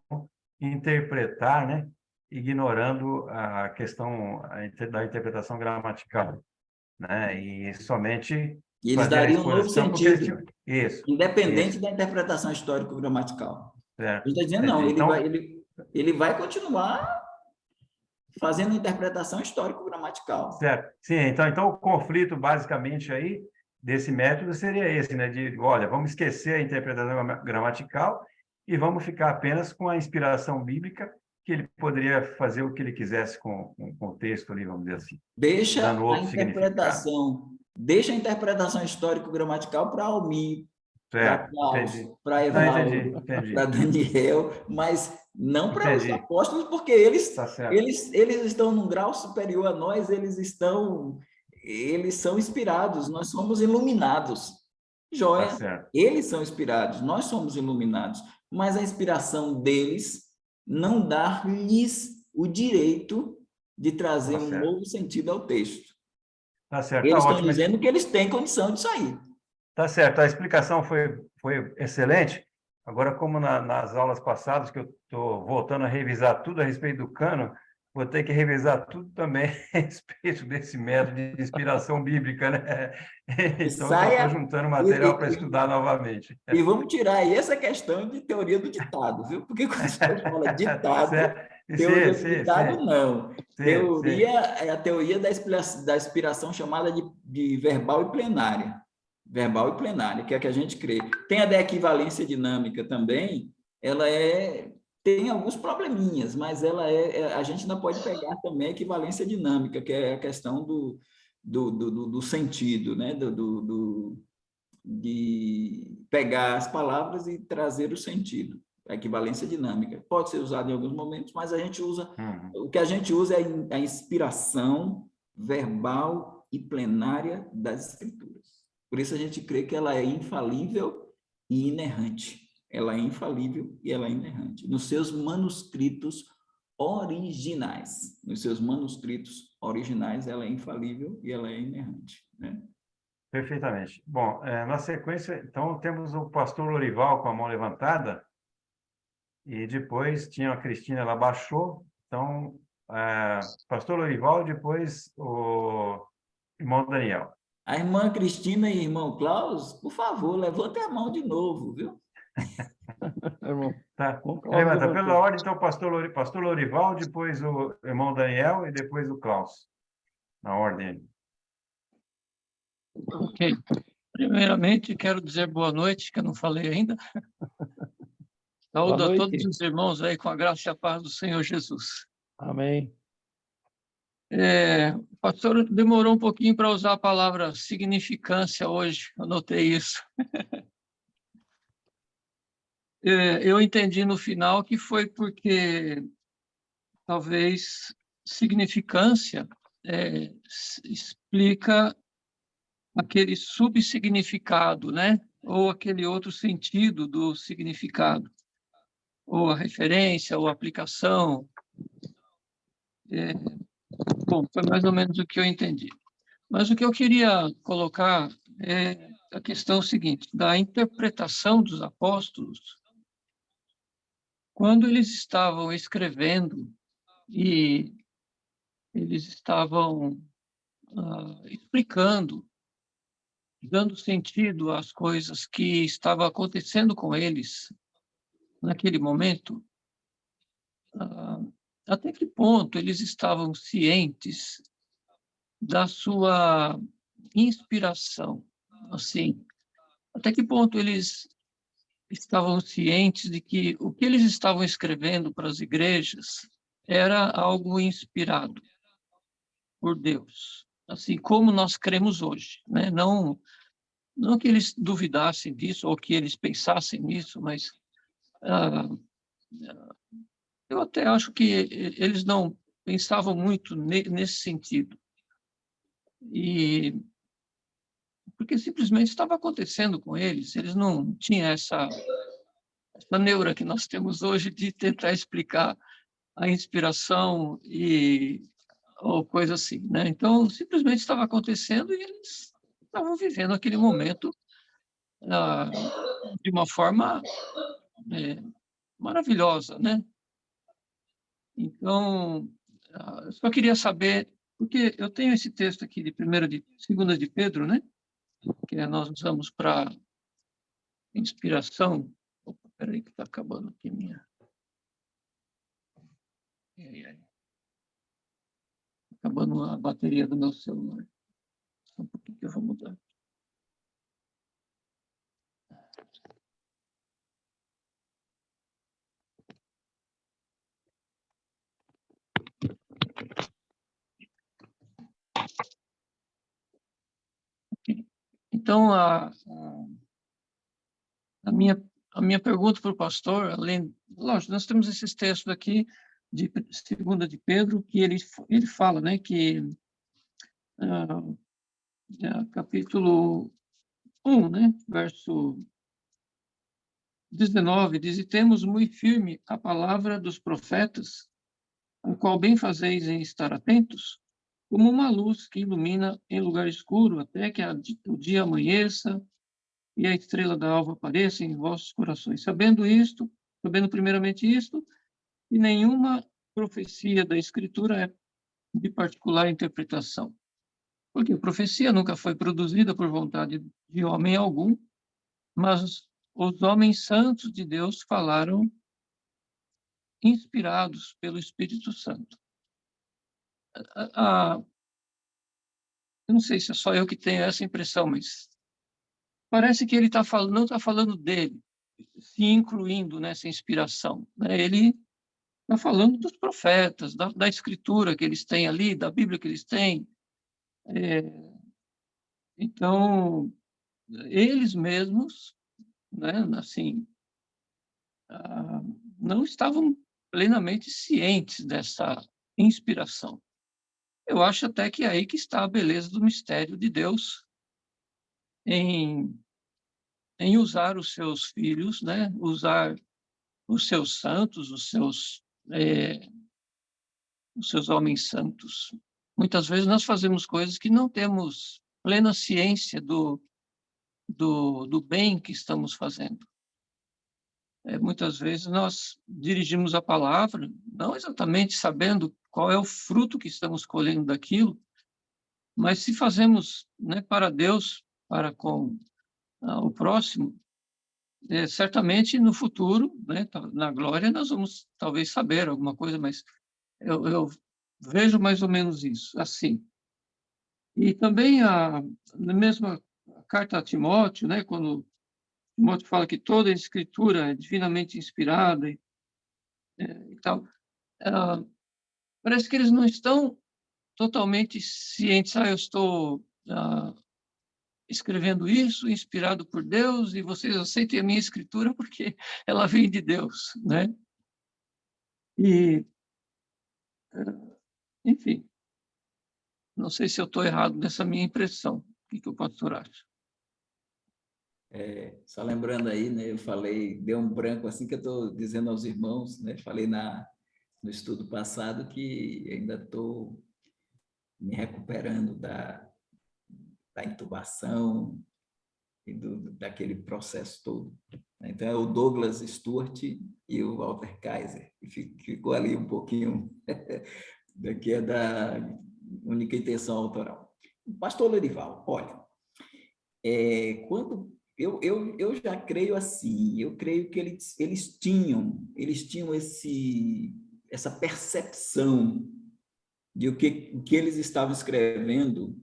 interpretar, né, ignorando a questão da interpretação gramatical, né, e somente
E eles
fazer a
dariam um novo
exposição porque eles
sentido,
tinham isso,
independente
isso,
da interpretação histórico-gramatical.
certo,
Ele está dizendo, não,
entendi. Então,
ele vai continuar fazendo interpretação histórico-gramatical.
certo. Sim, então o conflito basicamente aí desse método seria esse, né, de, olha, vamos esquecer a interpretação gramatical e vamos ficar apenas com a inspiração bíblica, que ele poderia fazer o que ele quisesse com o texto ali, vamos dizer assim, dando outro significado.
Deixa a interpretação histórico-gramatical para Almir, para
Certo,
Klaus,
entendi.
para
Não, entendi,
Evaldo, para
entendi,
Daniel, mas não para os
entendi.
apóstolos, porque eles,
Tá certo,
eles, eles estão num grau superior a nós, eles são inspirados, nós somos iluminados.
tá
Joia,
certo,
eles são inspirados, nós somos iluminados, mas a inspiração deles não dá-lhes o direito de trazer
tá
um
certo.
novo sentido ao texto.
Tá certo, tá
Eles estão
ótimo.
dizendo que eles têm condição disso aí.
Tá certo, a explicação foi excelente. Agora, como nas aulas passadas, que eu estou voltando a revisar tudo a respeito do cano, vou ter que revisar tudo também a respeito desse método de inspiração bíblica, né?
E
Então, já estou
saia
juntando
e,
material para estudar novamente.
e vamos tirar aí essa questão de teoria do ditado, viu? Porque quando você fala ditado,
Certo?
teoria
Sim,
do
sim,
ditado,
sim,
não.
sim,
Teoria
sim.
é a teoria da inspiração chamada de verbal e plenária. Verbal e plenária, que é a que a gente crê. Tem a da equivalência dinâmica também, ela tem alguns probleminhas, mas a gente ainda pode pegar também a equivalência dinâmica, que é a questão do sentido, né? De pegar as palavras e trazer o sentido. A equivalência dinâmica. Pode ser usada em alguns momentos, mas
Uhum.
o que a gente usa é a inspiração verbal e plenária das escrituras. Por isso a gente crê que ela é infalível e inerrante. Ela é infalível e ela é inerrante. Nos seus manuscritos originais. Nos seus manuscritos originais, ela é infalível e ela é inerrante, né?
Perfeitamente. Bom, na sequência, então, temos o pastor Lorival com a mão levantada, e depois tinha a Cristina, ela baixou. Então, pastor Lorival, depois o irmão Daniel.
A irmã Cristina e o irmão Klaus, por favor, levante a mão de novo, viu?
Irmão,
Tá?
o Cláudio
Levanta. Pela
levantou.
ordem, então, pastor Lorival, depois o irmão Daniel e depois o Klaus. Na ordem.
Ok. Primeiramente, quero dizer boa noite, que eu não falei ainda.
Boa
Saúdo a todos
noite.
os irmãos aí com a graça e a paz do Senhor Jesus.
Amém.
O pastor demorou um pouquinho para usar a palavra significância hoje, eu notei isso. Eu entendi no final que foi porque talvez significância explica aquele subsignificado, né? Ou aquele outro sentido do significado, ou a referência, ou a aplicação. Bom, foi mais ou menos o que eu entendi. Mas o que eu queria colocar é a questão seguinte, da interpretação dos apóstolos, quando eles estavam escrevendo e eles estavam explicando, dando sentido às coisas que estavam acontecendo com eles naquele momento, até que ponto eles estavam cientes da sua inspiração, assim, até que ponto eles estavam cientes de que o que eles estavam escrevendo para as igrejas era algo inspirado por Deus, assim como nós cremos hoje, né? Não que eles duvidassem disso ou que eles pensassem nisso, mas eu até acho que eles não pensavam muito nesse sentido. E porque simplesmente estava acontecendo com eles não tinham essa neura que nós temos hoje de tentar explicar a inspiração ou coisa assim, né? Então, simplesmente estava acontecendo e eles estavam vivendo aquele momento ah, de uma forma maravilhosa, né? Então, eu só queria saber, porque eu tenho esse texto aqui de segunda de Pedro, né? Que nós usamos para inspiração. Opa, peraí que está acabando aqui minha... Ai, ai. Acabando a bateria do meu celular. Só um pouquinho que eu vou mudar. Então, a minha pergunta para o pastor, lógico, nós temos esses textos aqui de segunda de Pedro, que ele fala, né, que capítulo 1, né, verso 19, diz: "E temos muito firme a palavra dos profetas, a qual bem fazeis em estar atentos, como uma luz que ilumina em lugar escuro, até que o dia amanheça e a estrela da alva apareça em vossos corações. Sabendo primeiramente isto, e nenhuma profecia da Escritura é de particular interpretação. Porque a profecia nunca foi produzida por vontade de homem algum, mas os homens santos de Deus falaram inspirados pelo Espírito Santo. Eu não sei se é só eu que tenho essa impressão, mas parece que ele não está falando dele, se incluindo nessa inspiração, né? Ele está falando dos profetas, da escritura que eles têm ali, da Bíblia que eles têm. Então, eles mesmos, né, assim, não estavam plenamente cientes dessa inspiração. Eu acho até que é aí que está a beleza do mistério de Deus em usar os seus filhos, né, usar os seus santos, os seus homens santos. Muitas vezes nós fazemos coisas que não temos plena ciência do bem que estamos fazendo. Muitas vezes nós dirigimos a palavra, não exatamente sabendo qual é o fruto que estamos colhendo daquilo, mas se fazemos, né, para Deus, para com o próximo, certamente no futuro, né, na glória, nós vamos talvez saber alguma coisa, mas eu vejo mais ou menos isso, assim. E também na mesma carta a Timóteo, né, quando Timóteo fala que toda a escritura é divinamente inspirada e tal, parece que eles não estão totalmente cientes. Eu estou escrevendo isso, inspirado por Deus, e vocês aceitem a minha escritura porque ela vem de Deus, né? E, enfim, não sei se eu estou errado nessa minha impressão. O que o pastor acha?
Só lembrando aí, né, eu falei, deu um branco assim que eu estou dizendo aos irmãos, né, falei no estudo passado que ainda estou me recuperando da intubação e daquele processo todo. Então, é o Douglas Stewart e o Walter Kaiser, e ficou ali um pouquinho, daqui é da única intenção autoral. Pastor Lorival, olha, quando eu já creio assim, eu creio que eles tinham essa percepção de o que eles estavam escrevendo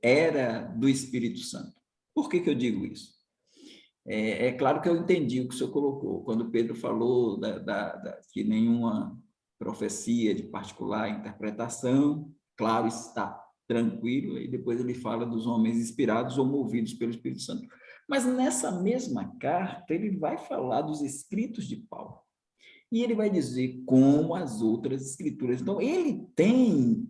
era do Espírito Santo. Por que eu digo isso? É claro que eu entendi o que o senhor colocou, quando Pedro falou que nenhuma profecia de particular interpretação, claro, está tranquilo, e depois ele fala dos homens inspirados ou movidos pelo Espírito Santo. Mas nessa mesma carta, ele vai falar dos escritos de Paulo. E ele vai dizer como as outras escrituras. Então, ele tem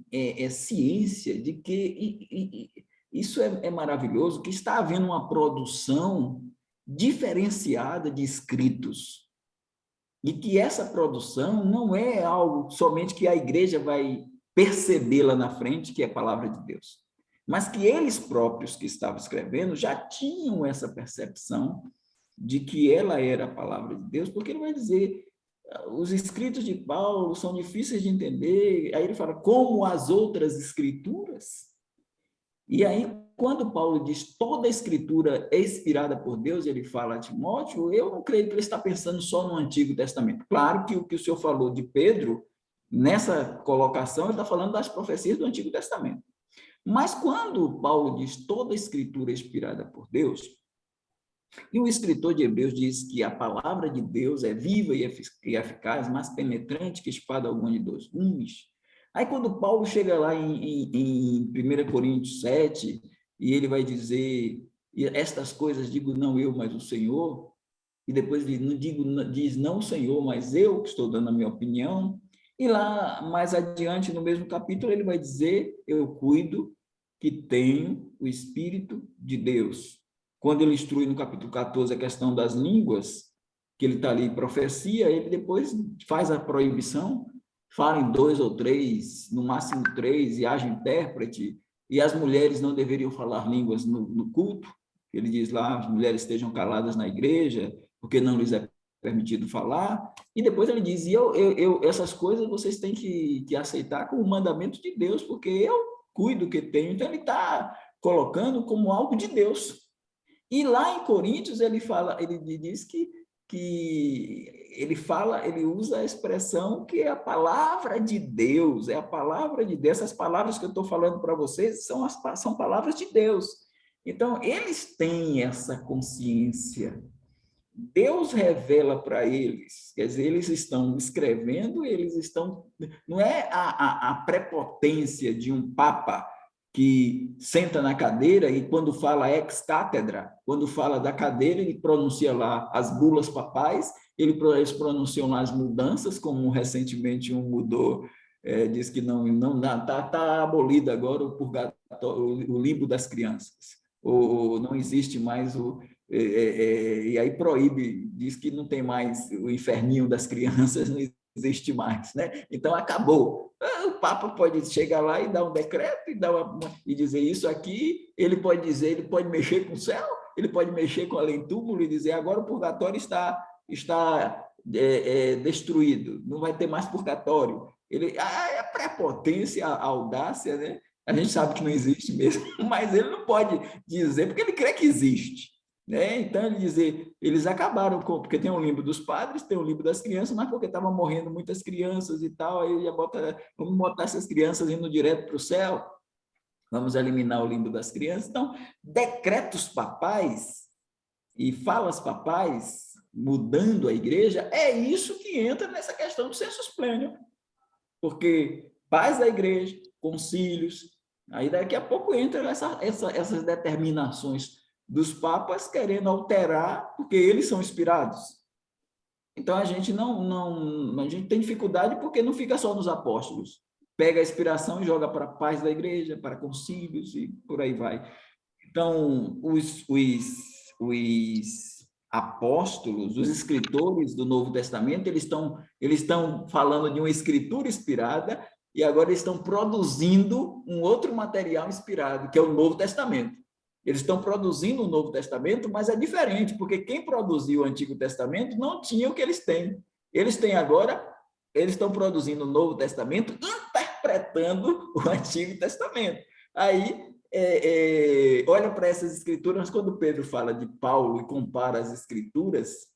ciência de que, isso é maravilhoso, que está havendo uma produção diferenciada de escritos. E que essa produção não é algo somente que a igreja vai perceber lá na frente, que é a palavra de Deus. Mas que eles próprios que estavam escrevendo já tinham essa percepção de que ela era a palavra de Deus, porque ele vai dizer, os escritos de Paulo são difíceis de entender, aí ele fala, como as outras escrituras. E aí, quando Paulo diz toda a escritura é inspirada por Deus, ele fala a Timóteo, eu não creio que ele está pensando só no Antigo Testamento. Claro que o que o senhor falou de Pedro, nessa colocação, ele está falando das profecias do Antigo Testamento. Mas quando Paulo diz toda a escritura é inspirada por Deus, e o escritor de Hebreus diz que a palavra de Deus é viva e eficaz, mais penetrante que espada alguma de dois gumes. Aí, quando Paulo chega lá em 1 Coríntios 7, e ele vai dizer, estas coisas digo não eu, mas o Senhor, e depois ele diz não o Senhor, mas eu que estou dando a minha opinião, e lá mais adiante, no mesmo capítulo, ele vai dizer, eu cuido que tenho o Espírito de Deus. Quando ele instrui no capítulo 14 a questão das línguas, que ele está ali em profecia, ele depois faz a proibição, fala em 2 ou 3, no máximo 3, e haja intérprete, e as mulheres não deveriam falar línguas no culto, ele diz lá, as mulheres estejam caladas na igreja, porque não lhes é permitido falar, e depois ele diz, essas coisas vocês têm que aceitar como mandamento de Deus, porque eu cuido do que tenho. Então, ele está colocando como algo de Deus. E lá em Coríntios, ele diz ele usa a expressão que é a palavra de Deus, é a palavra de Deus. Essas palavras que eu estou falando para vocês são palavras de Deus. Então, eles têm essa consciência. Deus revela para eles, quer dizer, eles estão escrevendo, não é a prepotência de um papa que senta na cadeira e quando fala ex cátedra, quando fala da cadeira, ele pronuncia lá as bulas papais, eles pronunciam lá as mudanças, como recentemente um mudou, diz que não está abolido agora o purgatório, o limbo das crianças, ou não existe mais e aí proíbe, diz que não tem mais o inferninho das crianças, não existe mais, né? Então acabou. O Papa pode chegar lá e dar um decreto e dizer isso aqui, ele pode mexer com o céu, ele pode mexer com além-túmulo e dizer agora o purgatório está destruído, não vai ter mais purgatório. A prepotência, a audácia, né? A gente sabe que não existe mesmo, mas ele não pode dizer, porque ele crê que existe. Né? Então, eles acabaram porque tem o limbo dos padres, tem o limbo das crianças, mas porque estavam morrendo muitas crianças e tal, aí vamos botar essas crianças indo direto para o céu, vamos eliminar o limbo das crianças. Então, decretos papais e falas papais mudando a igreja, é isso que entra nessa questão do sensus plenior, porque pais da igreja, concílios, aí daqui a pouco entra essas determinações dos papas querendo alterar, porque eles são inspirados. Então, a gente a gente tem dificuldade porque não fica só nos apóstolos. Pega a inspiração e joga para pais da igreja, para concílios e por aí vai. Então, os apóstolos, os escritores do Novo Testamento, eles estão falando de uma escritura inspirada e agora estão produzindo um outro material inspirado, que é o Novo Testamento. Eles estão produzindo o Novo Testamento, mas é diferente, porque quem produziu o Antigo Testamento não tinha o que eles têm. Eles estão produzindo o Novo Testamento, interpretando o Antigo Testamento. Aí, olha para essas escrituras, quando Pedro fala de Paulo e compara as escrituras,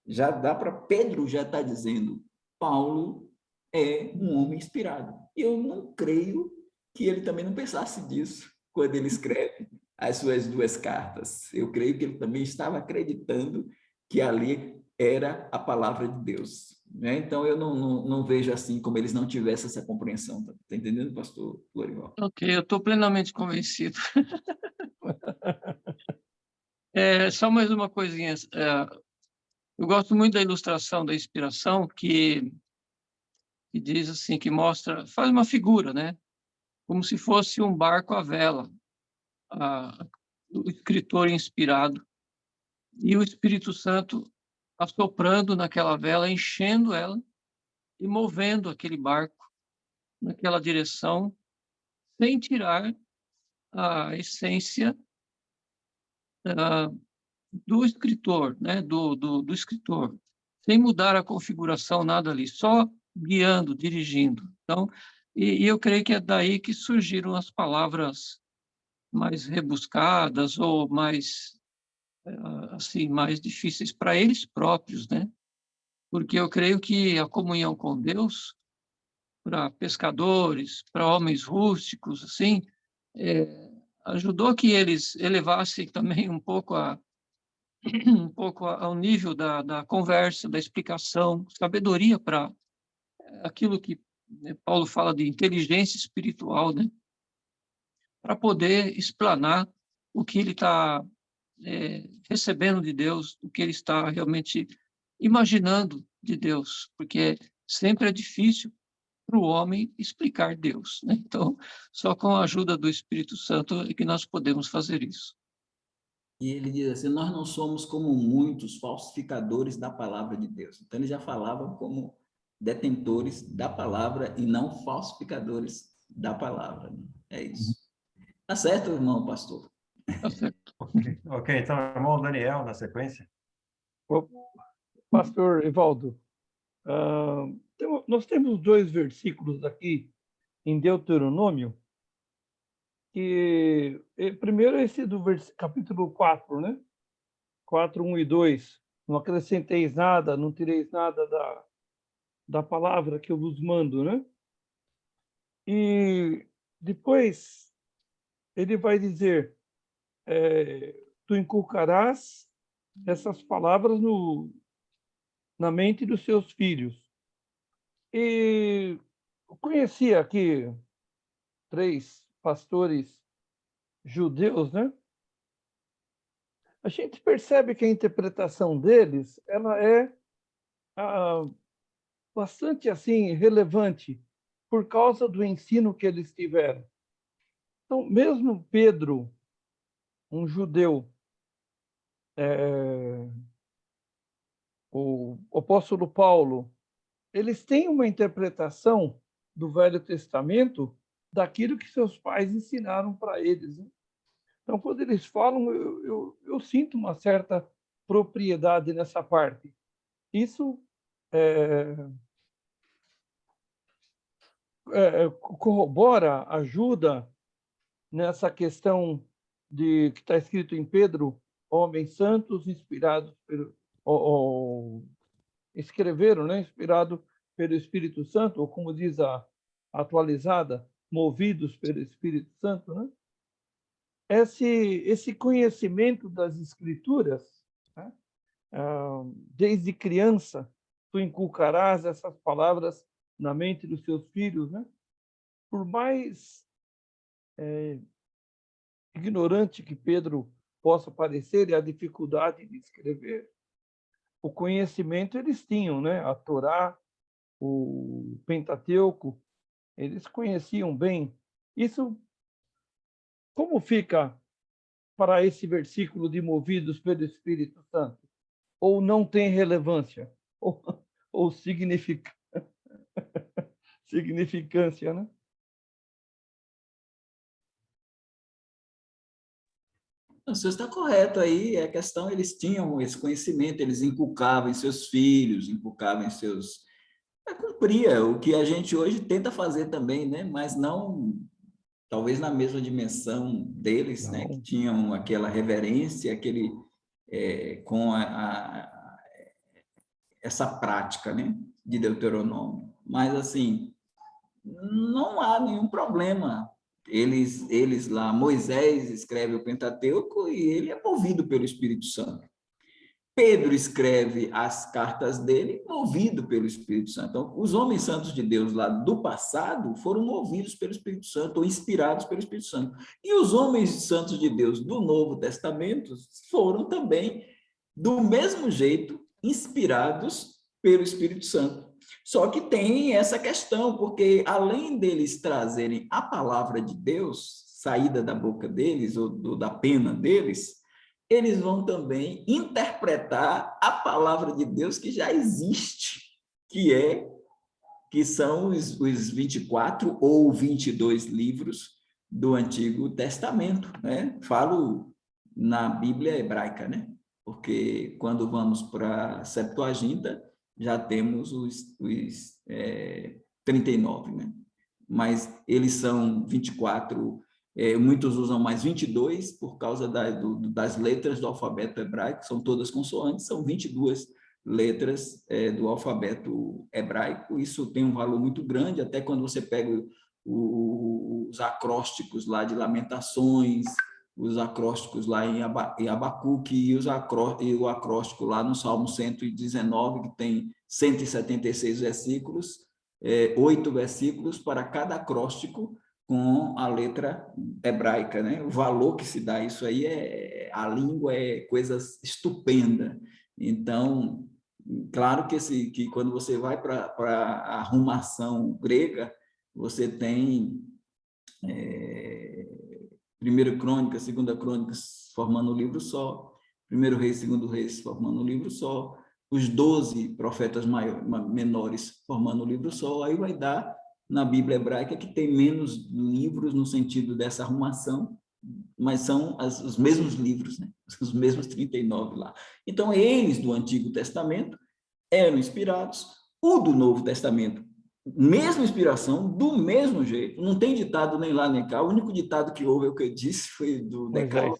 já dá para Pedro já está dizendo, Paulo é um homem inspirado. Eu não creio que ele também não pensasse disso quando ele escreve as suas 2 cartas. Eu creio que ele também estava acreditando que ali era a palavra de Deus. Né? Então, eu não vejo assim como eles não tivessem essa compreensão. Está entendendo, pastor Lorival?
Ok, eu estou plenamente convencido. Só mais uma coisinha. Eu gosto muito da ilustração da inspiração que diz assim, que mostra, faz uma figura, né? Como se fosse um barco à vela. O escritor inspirado e o Espírito Santo assoprando naquela vela, enchendo ela e movendo aquele barco naquela direção, sem tirar a essência do escritor, né? do escritor, sem mudar a configuração, nada ali, só guiando, dirigindo. Então, e eu creio que é daí que surgiram as palavras mais rebuscadas ou mais assim mais difíceis para eles próprios, né? Porque eu creio que a comunhão com Deus para pescadores, para homens rústicos, assim, ajudou que eles elevassem também um pouco ao nível da conversa, da explicação, sabedoria para aquilo que, né, Paulo fala de inteligência espiritual, né? Para poder explanar o que ele está recebendo de Deus, o que ele está realmente imaginando de Deus, porque sempre é difícil para o homem explicar Deus, né? Então, só com a ajuda do Espírito Santo é que nós podemos fazer isso.
E ele diz assim, nós não somos como muitos falsificadores da palavra de Deus. Então, ele já falava como detentores da palavra e não falsificadores da palavra. É isso. Tá certo, irmão pastor?
Tá certo.
Ok, então, irmão Daniel, na sequência.
Pastor Evaldo, nós temos 2 versículos aqui em Deuteronômio, que primeiro esse do capítulo 4, né? 4, 1 e 2. Não acrescenteis nada, não tireis nada da palavra que eu vos mando, né? E depois ele vai dizer, tu inculcarás essas palavras na mente dos seus filhos. E eu conheci aqui 3 pastores judeus, né? A gente percebe que a interpretação deles, ela é bastante assim relevante por causa do ensino que eles tiveram. Então, mesmo Pedro, um judeu, o apóstolo Paulo, eles têm uma interpretação do Velho Testamento daquilo que seus pais ensinaram para eles, né? Então, quando eles falam, eu sinto uma certa propriedade nessa parte. Isso corrobora, ajuda nessa questão de que está escrito em Pedro, homens santos inspirados escreveram, né, inspirado pelo Espírito Santo, ou como diz a atualizada, movidos pelo Espírito Santo, né? Esse conhecimento das Escrituras, né? Desde criança, tu inculcarás essas palavras na mente dos seus filhos, né? Por mais ignorante que Pedro possa parecer e a dificuldade de escrever, o conhecimento eles tinham, né? A Torá, o Pentateuco, eles conheciam bem. Isso, como fica para esse versículo de movidos pelo Espírito Santo? Ou não tem relevância? Ou significância, né?
O senhor está correto aí, a questão, eles tinham esse conhecimento, eles inculcavam em seus filhos, inculcavam em seus... cumpria o que a gente hoje tenta fazer também, né? Mas não, talvez na mesma dimensão deles, né? Que tinham aquela reverência, com essa prática, né? De Deuteronômio. Mas, assim, não há nenhum problema. Eles lá, Moisés escreve o Pentateuco e ele é movido pelo Espírito Santo. Pedro escreve as cartas dele movido pelo Espírito Santo. Então, os homens santos de Deus lá do passado foram movidos pelo Espírito Santo ou inspirados pelo Espírito Santo. E os homens santos de Deus do Novo Testamento foram também, do mesmo jeito, inspirados pelo Espírito Santo. Só que tem essa questão, porque além deles trazerem a palavra de Deus, saída da boca deles ou da pena deles, eles vão também interpretar a palavra de Deus que já existe, que são os 24 ou 22 livros do Antigo Testamento, né? Falo na Bíblia hebraica, né? Porque quando vamos para a Septuaginta, já temos os 39, né? Mas eles são 24, muitos usam mais 22 por causa das letras do alfabeto hebraico, são todas consoantes, são 22 letras do alfabeto hebraico. Isso tem um valor muito grande, até quando você pega os acrósticos lá de Lamentações, os acrósticos lá em Abacuque e o acróstico lá no Salmo 119, que tem 176 versículos, 8 versículos para cada acróstico com a letra hebraica, né? O valor que se dá isso aí a língua é coisa estupenda. Então, claro que quando você vai para a arrumação grega, você tem Primeira Crônica, Segunda Crônica formando um livro só, Primeiro Reis, Segundo Reis formando um livro só, os 12 profetas menores formando um livro só, aí vai dar na Bíblia hebraica que tem menos livros no sentido dessa arrumação, mas são os mesmos livros, né? Os mesmos 39 lá. Então, eles do Antigo Testamento eram inspirados. O do Novo Testamento, mesma inspiração, do mesmo jeito. Não tem ditado nem lá nem cá. O único ditado que houve, é o que eu disse, foi do Decálogo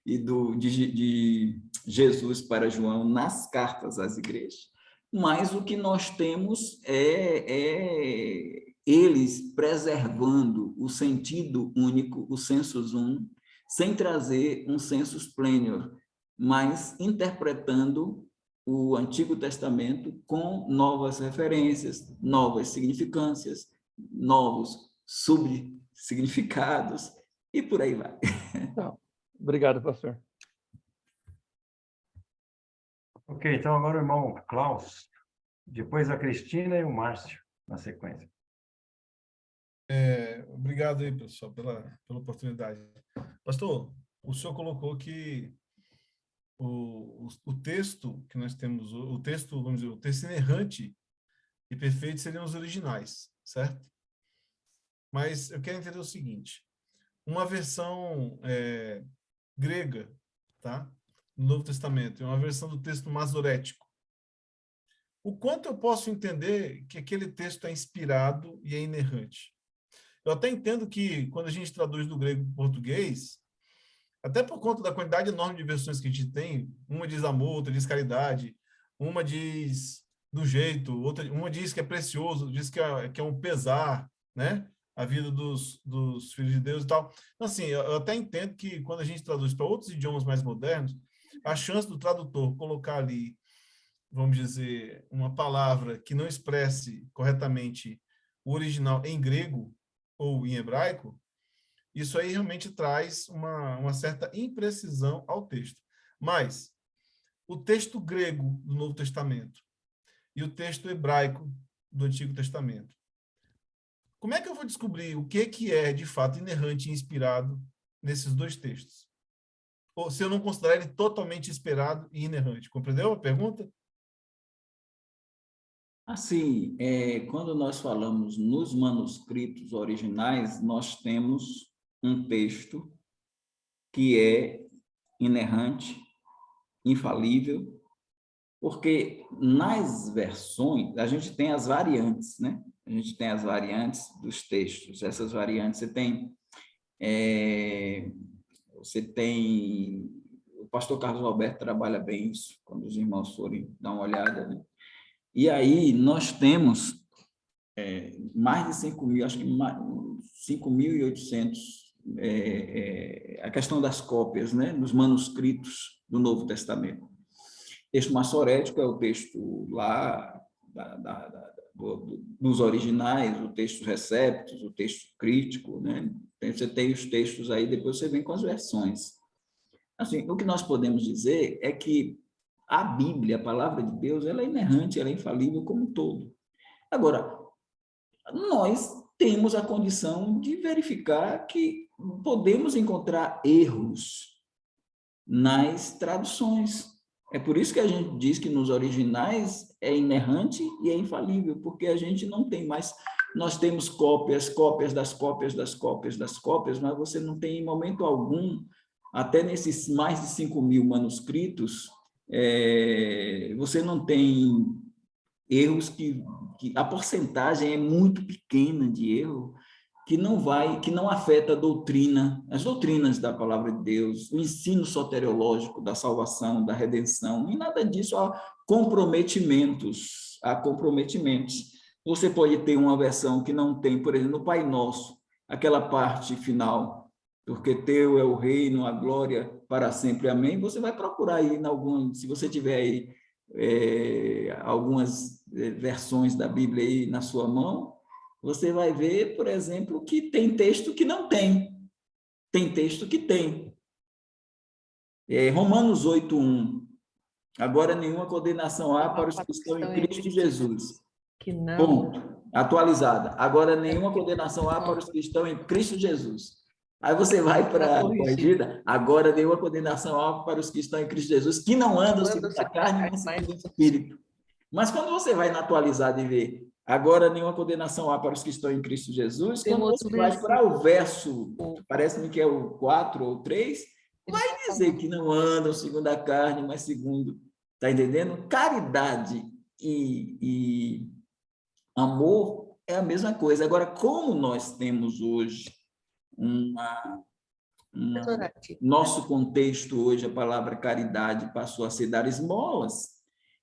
e de Jesus para João nas cartas às igrejas. Mas o que nós temos é eles preservando o sentido único, o sensus unum, sem trazer um sensus plenior, mas interpretando o Antigo Testamento com novas referências, novas significâncias, novos subsignificados, e por aí vai.
Então, obrigado, pastor.
Ok, então agora o irmão Klaus, depois a Cristina e o Márcio, na sequência.
Obrigado aí, pessoal, pela oportunidade. Pastor, o senhor colocou que o texto que nós temos, o texto, vamos dizer, o texto inerrante e perfeito seriam os originais, certo? Mas eu quero entender o seguinte, uma versão grega, tá? No Novo Testamento, é uma versão do texto masorético. O quanto eu posso entender que aquele texto é inspirado e é inerrante? Eu até entendo que, quando a gente traduz do grego para o português, até por conta da quantidade enorme de versões que a gente tem, uma diz amor, outra diz caridade, uma diz do jeito, outra, uma diz que é precioso, diz que é um pesar, né? A vida dos filhos de Deus e tal. Então, assim, eu até entendo que, quando a gente traduz para outros idiomas mais modernos, a chance do tradutor colocar ali, vamos dizer, uma palavra que não expresse corretamente o original em grego ou em hebraico, isso aí realmente traz uma certa imprecisão ao texto. Mas o texto grego do Novo Testamento e o texto hebraico do Antigo Testamento, como é que eu vou descobrir o que é, de fato, inerrante e inspirado nesses dois textos? Ou se eu não considerar ele totalmente inspirado e inerrante? Compreendeu a pergunta?
Assim, quando nós falamos nos manuscritos originais, nós temos um texto que é inerrante, infalível, porque nas versões, a gente tem as variantes, né? A gente tem as variantes dos textos. Essas variantes, você tem o pastor Carlos Alberto trabalha bem isso, quando os irmãos forem dar uma olhada, né? E aí nós temos mais de 5.000, acho que 5.800, a questão das cópias, né, dos manuscritos do Novo Testamento. O texto maçorético é o texto lá dos originais, o texto receptus, o texto crítico, né? Você tem os textos aí, depois você vem com as versões. Assim, o que nós podemos dizer é que a Bíblia, a palavra de Deus, ela é inerrante, ela é infalível como um todo. Agora, nós temos a condição de verificar que podemos encontrar erros nas traduções. É por isso que a gente diz que nos originais é inerrante e é infalível, porque a gente não tem mais... Nós temos cópias das cópias, mas você não tem, em momento algum, até nesses mais de 5.000 manuscritos, você não tem erros que a porcentagem é muito pequena de erro, que não afeta a doutrina, as doutrinas da palavra de Deus, o ensino soteriológico da salvação, da redenção, e nada disso. Há comprometimentos. Você pode ter uma versão que não tem, por exemplo, no Pai Nosso, aquela parte final, porque teu é o reino, a glória para sempre, amém. Você vai procurar aí, se você tiver aí algumas versões da Bíblia aí na sua mão, você vai ver, por exemplo, que tem texto que não tem. Tem texto que tem. Romanos 8:1. Agora nenhuma condenação há para os que estão em Cristo Jesus.
Que não.
Ponto. Atualizada. Agora nenhuma condenação há para os que estão em Cristo Jesus. Aí você vai para a corrigida. Agora nenhuma condenação há para os que estão em Cristo Jesus, que não andam segundo a carne, mas segundo o Espírito. Mas quando você vai na atualizada e vê agora nenhuma condenação há para os que estão em Cristo Jesus, quando você vai para o verso, parece-me que é o 4 ou 3, vai dizer que não andam segundo a carne, mas segundo, está entendendo? Caridade e amor é a mesma coisa. Agora, como nós temos hoje nosso contexto hoje, a palavra caridade passou a ser dar esmolas,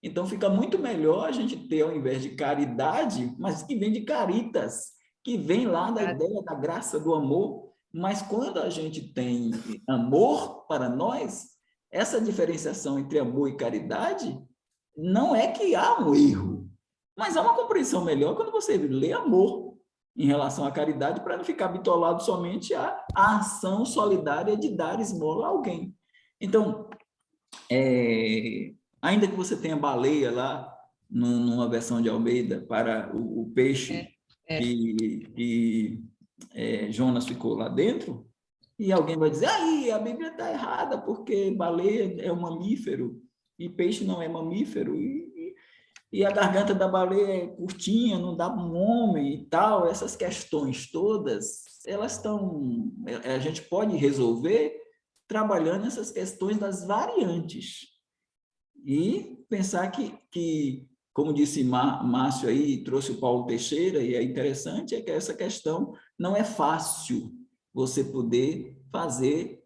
então fica muito melhor a gente ter, ao invés de caridade, mas que vem de caritas, que vem lá da ideia da graça do amor. Mas quando a gente tem amor para nós, essa diferenciação entre amor e caridade não é que há um erro, mas há uma compreensão melhor quando você lê amor em relação à caridade, para não ficar bitolado somente à ação solidária de dar esmola a alguém. Então, ainda que você tenha baleia lá, numa versão de Almeida, para o peixe que Jonas ficou lá dentro, e alguém vai dizer, aí a Bíblia está errada, porque baleia é um mamífero, e peixe não é mamífero, e a garganta da baleia é curtinha, não dá para um homem e tal. Essas questões todas, elas estão... A gente pode resolver trabalhando essas questões das variantes. E pensar que como disse Márcio aí, trouxe o Paulo Teixeira, e é interessante, é que essa questão não é fácil você poder fazer,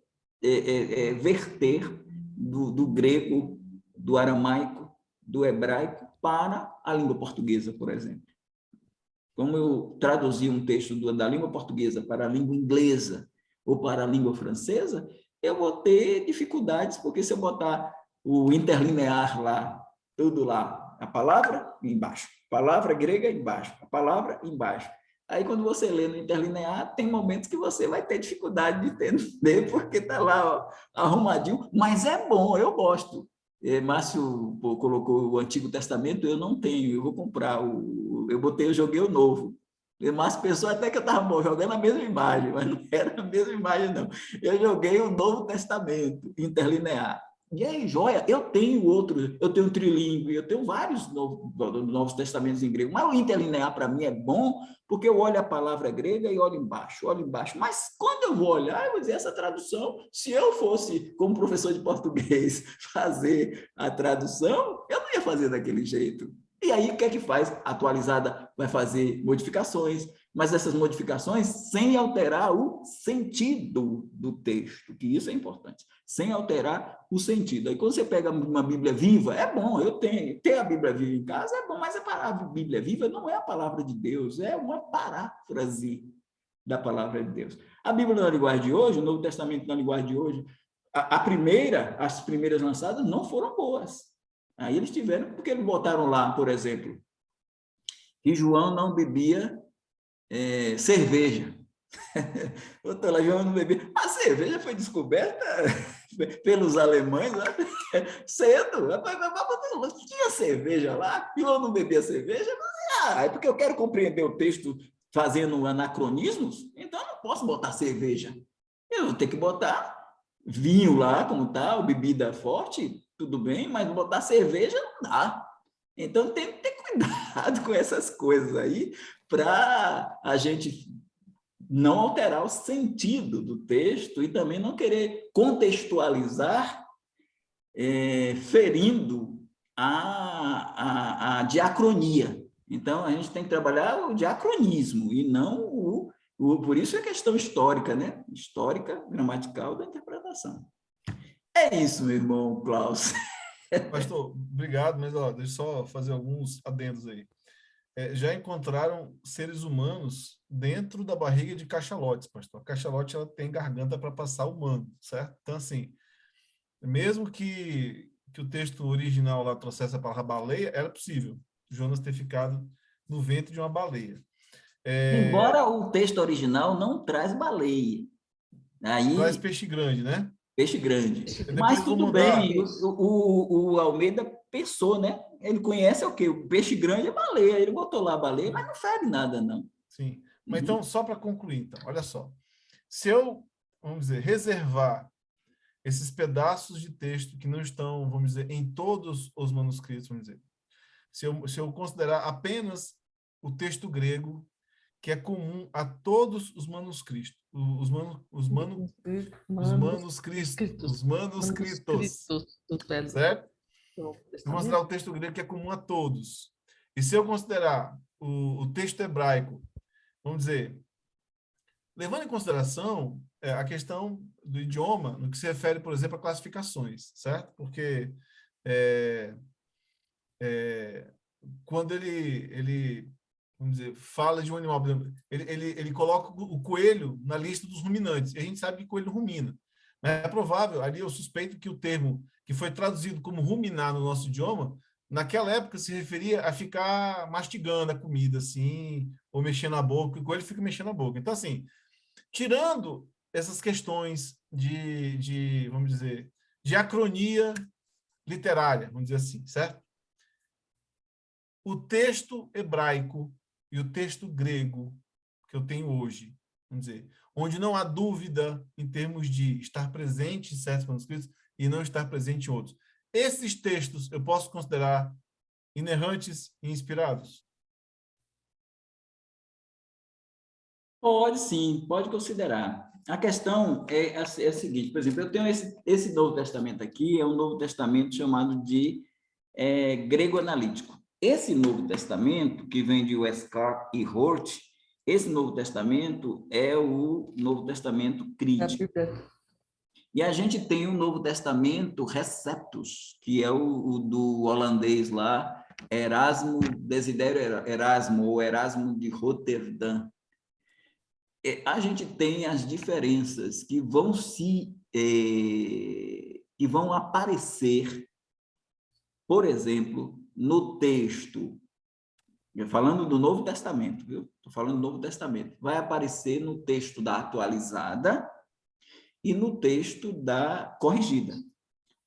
verter do grego, do aramaico, do hebraico, para a língua portuguesa, por exemplo. Como eu traduzi um texto da língua portuguesa para a língua inglesa ou para a língua francesa, eu vou ter dificuldades, porque se eu botar o interlinear lá, tudo lá, a palavra embaixo, a palavra grega embaixo, a palavra embaixo. Aí, quando você lê no interlinear, tem momentos que você vai ter dificuldade de entender, porque está lá, ó, arrumadinho, mas é bom, eu gosto. Márcio colocou o Antigo Testamento, eu não tenho, eu vou comprar. Eu joguei o Novo. E Márcio pensou até que eu estava jogando a mesma imagem, mas não era a mesma imagem, não. Eu joguei o Novo Testamento, interlinear. E aí, joia, eu tenho um trilingue, eu tenho vários novos testamentos em grego, mas o interlinear para mim é bom, porque eu olho a palavra grega e olho embaixo. Mas quando eu vou olhar, eu vou dizer, essa tradução, se eu fosse, como professor de português, fazer a tradução, eu não ia fazer daquele jeito. E aí, o que é que faz? Atualizada vai fazer modificações, mas essas modificações sem alterar o sentido do texto, que isso é importante, sem alterar o sentido. Aí, quando você pega uma Bíblia viva, é bom, eu tenho. Ter a Bíblia viva em casa é bom, mas a palavra Bíblia viva não é a palavra de Deus, é uma paráfrase da palavra de Deus. A Bíblia na linguagem de hoje, o Novo Testamento na linguagem de hoje, as primeiras lançadas não foram boas. Aí eles tiveram, porque eles botaram lá, por exemplo, que João não bebia cerveja. Botou lá, João não bebia. A cerveja foi descoberta pelos alemães cedo. Tinha cerveja lá, João não bebia cerveja. É porque eu quero compreender o texto fazendo anacronismos, então eu não posso botar cerveja. Eu vou ter que botar vinho lá, como tal, bebida forte, tudo bem, mas botar cerveja não dá. Então, tem que ter cuidado com essas coisas aí, para a gente não alterar o sentido do texto e também não querer contextualizar, ferindo a diacronia. Então, a gente tem que trabalhar o diacronismo e não por isso é questão histórica, né? Histórica, gramatical da interpretação. É isso, meu irmão Klaus.
Pastor, obrigado, mas deixa eu só fazer alguns adendos aí. Já encontraram seres humanos dentro da barriga de cachalotes, pastor. A cachalote, ela tem garganta para passar humano, certo? Então, assim, mesmo que o texto original lá trouxesse a palavra baleia, era possível Jonas ter ficado no ventre de uma baleia.
Embora o texto original não traz baleia. Aí,
traz peixe grande, né?
Peixe grande. Mas tudo bem, o Almeida pensou, né? Ele conhece o quê? O peixe grande é baleia. Ele botou lá a baleia, mas não fere nada, não.
Sim. Mas então, só para concluir, então, olha só. Se eu, vamos dizer, reservar esses pedaços de texto que não estão, vamos dizer, em todos os manuscritos, vamos dizer, se eu considerar apenas o texto grego, que é comum a todos os manuscritos, certo? vou considerar o texto grego que é comum a todos. E se eu considerar o texto hebraico, vamos dizer, levando em consideração a questão do idioma, no que se refere, por exemplo, a classificações, certo? Porque quando ele, vamos dizer, fala de um animal, por exemplo, ele coloca o coelho na lista dos ruminantes, e a gente sabe que coelho rumina. Mas é provável, ali eu suspeito que o termo que foi traduzido como ruminar no nosso idioma, naquela época se referia a ficar mastigando a comida, assim, ou mexendo a boca, o coelho fica mexendo a boca. Então, assim, tirando essas questões vamos dizer, de acronia literária, vamos dizer assim, certo? O texto hebraico e o texto grego que eu tenho hoje, vamos dizer, onde não há dúvida em termos de estar presente em certos manuscritos e não estar presente em outros. Esses textos eu posso considerar inerrantes e inspirados?
Pode sim, pode considerar. A questão é a seguinte, por exemplo, eu tenho esse Novo Testamento aqui, é um Novo Testamento chamado de grego analítico. Esse Novo Testamento, que vem de Westcott e Hort, esse Novo Testamento é o Novo Testamento crítico. E a gente tem o Novo Testamento Receptus, que é o do holandês lá, Erasmo, Desidério Erasmo, ou Erasmo de Roterdã. A gente tem as diferenças que vão aparecer, por exemplo, no texto, falando do Novo Testamento, viu? Estou falando do Novo Testamento, vai aparecer no texto da atualizada e no texto da corrigida.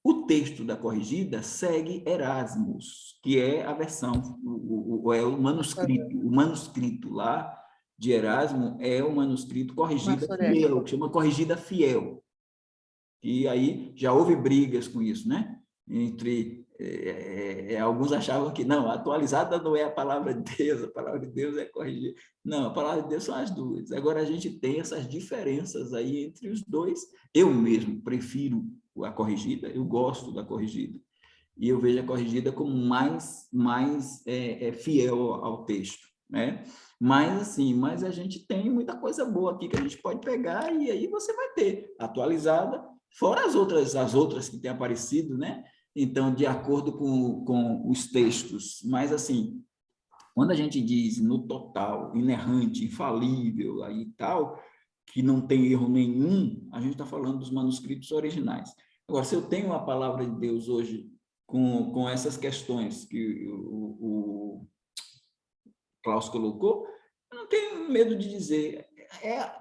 O texto da corrigida segue Erasmus, que é a versão, o manuscrito. O manuscrito lá de Erasmo é o manuscrito corrigida fiel, que chama corrigida fiel. E aí já houve brigas com isso, né? Entre alguns achavam que não, a atualizada não é a palavra de Deus, a palavra de Deus é corrigida. Não, a palavra de Deus são as duas. Agora a gente tem essas diferenças aí entre os dois. Eu mesmo prefiro a corrigida, eu gosto da corrigida. E eu vejo a corrigida como mais fiel ao texto, né? Mas a gente tem muita coisa boa aqui que a gente pode pegar e aí você vai ter atualizada, fora as outras que têm aparecido, né? Então, de acordo com os textos. Mas, assim, quando a gente diz no total, inerrante, infalível, aí tal, que não tem erro nenhum, a gente está falando dos manuscritos originais. Agora, se eu tenho a palavra de Deus hoje com essas questões que o Klaus colocou, eu não tenho medo de dizer,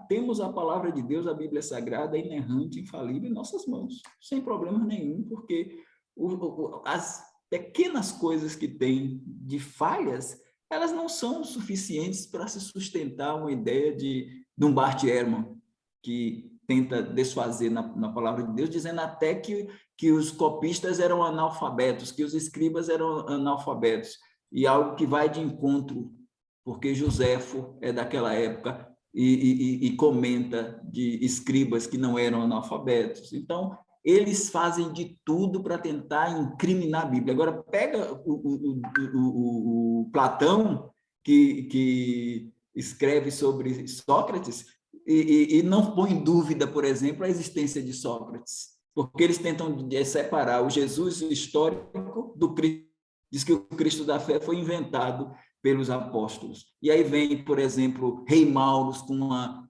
temos a palavra de Deus, a Bíblia Sagrada, inerrante, infalível em nossas mãos, sem problema nenhum, porque as pequenas coisas que tem de falhas, elas não são suficientes para se sustentar uma ideia de um Bart Ehrman, que tenta desfazer na palavra de Deus, dizendo até que os copistas eram analfabetos, que os escribas eram analfabetos, e algo que vai de encontro, porque Joséfo é daquela época e comenta de escribas que não eram analfabetos. Então, eles fazem de tudo para tentar incriminar a Bíblia. Agora, pega o Platão, que escreve sobre Sócrates, e não põe em dúvida, por exemplo, a existência de Sócrates, porque eles tentam separar o Jesus histórico do Cristo. Diz que o Cristo da fé foi inventado pelos apóstolos. E aí vem, por exemplo, Rei Maurus com uma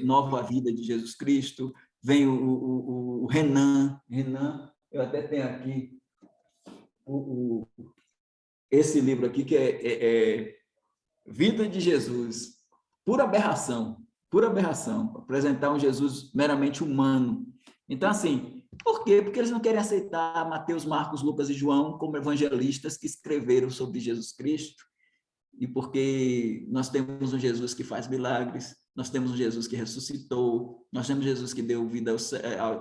nova vida de Jesus Cristo, vem o Renan, eu até tenho aqui esse livro aqui, que é Vida de Jesus, pura aberração, apresentar um Jesus meramente humano. Então, assim, por quê? Porque eles não querem aceitar Mateus, Marcos, Lucas e João como evangelistas que escreveram sobre Jesus Cristo, e porque nós temos um Jesus que faz milagres, nós temos um Jesus que ressuscitou, nós temos Jesus que deu vida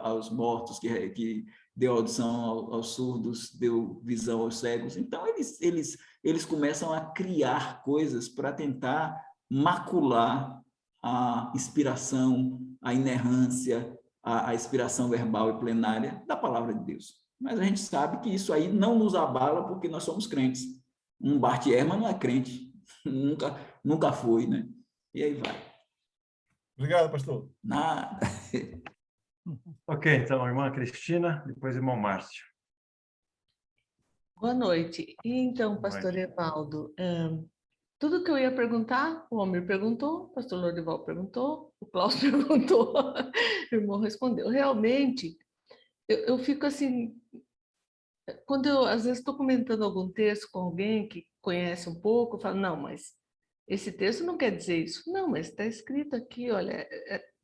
aos mortos, que deu audição aos surdos, deu visão aos cegos. Então, eles começam a criar coisas para tentar macular a inspiração, a inerrância, a inspiração verbal e plenária da palavra de Deus. Mas a gente sabe que isso aí não nos abala porque nós somos crentes. Um Bart Ehrman não é crente, nunca foi, né? E aí vai.
Obrigado, pastor.
Nada.
Ok, então, irmã Cristina, depois irmão Márcio.
Boa noite. Então,
Boa
pastor
noite.
Evaldo, tudo que eu ia perguntar, o Almir perguntou, o pastor Lorival perguntou, o Klaus perguntou, o irmão respondeu. Realmente, eu fico assim, quando eu às vezes estou comentando algum texto com alguém que conhece um pouco, eu falo, não, mas esse texto não quer dizer isso. Não, mas está escrito aqui, olha,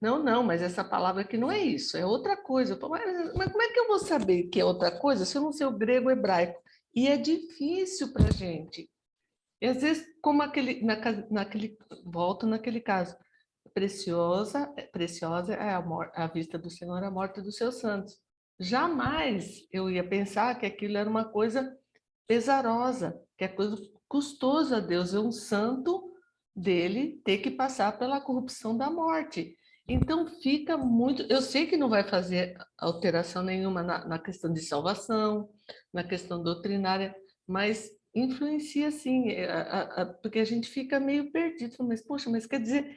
não, mas essa palavra aqui não é isso, é outra coisa. Eu falo, mas como é que eu vou saber que é outra coisa se eu não sei o grego ou hebraico? E é difícil para a gente. E às vezes, como volto naquele caso, preciosa é a vista do Senhor, a morte dos seus santos. Jamais eu ia pensar que aquilo era uma coisa pesarosa, que é coisa custosa a Deus, é um santo dele ter que passar pela corrupção da morte. Então fica muito. Eu sei que não vai fazer alteração nenhuma na questão de salvação, na questão doutrinária, mas influencia sim, porque a gente fica meio perdido. Mas, poxa, mas quer dizer,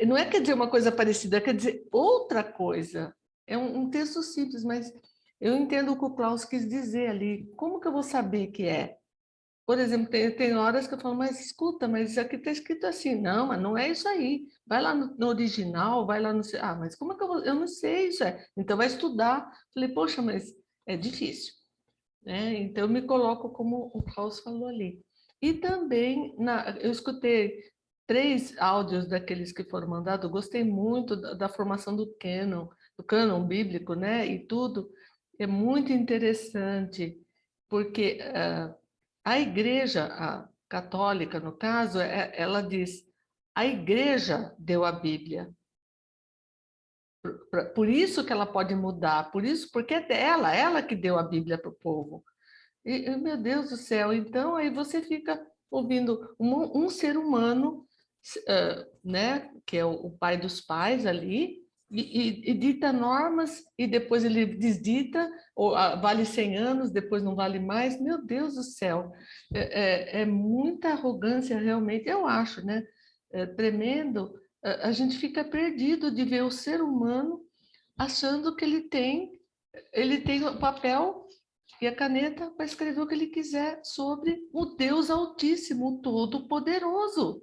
não é quer dizer uma coisa parecida, quer dizer outra coisa. É um texto simples, mas eu entendo o que o Klaus quis dizer ali. Como que eu vou saber que é? Por exemplo, tem horas que eu falo, mas escuta, mas isso aqui está escrito assim. Não, mas não é isso aí. Vai lá no original, vai lá no... Ah, mas como é que eu vou... Eu não sei isso. Então vai estudar. Falei, poxa, mas é difícil, né? Então eu me coloco como o Klaus falou ali. E também, eu escutei 3 áudios daqueles que foram mandados, eu gostei muito da formação do cânon bíblico, né? E tudo. É muito interessante, porque a igreja a católica, no caso, ela diz, a igreja deu a Bíblia. Por isso que ela pode mudar, porque é dela, ela que deu a Bíblia para o povo. Meu Deus do céu, então aí você fica ouvindo um ser humano, né, que é o pai dos pais ali, e dita normas, e depois ele desdita, ou vale 100 anos, depois não vale mais. Meu Deus do céu, é muita arrogância realmente, eu acho, né? É tremendo. A gente fica perdido de ver o ser humano achando que ele tem o papel e a caneta para escrever o que ele quiser sobre o Deus Altíssimo, o Todo-Poderoso.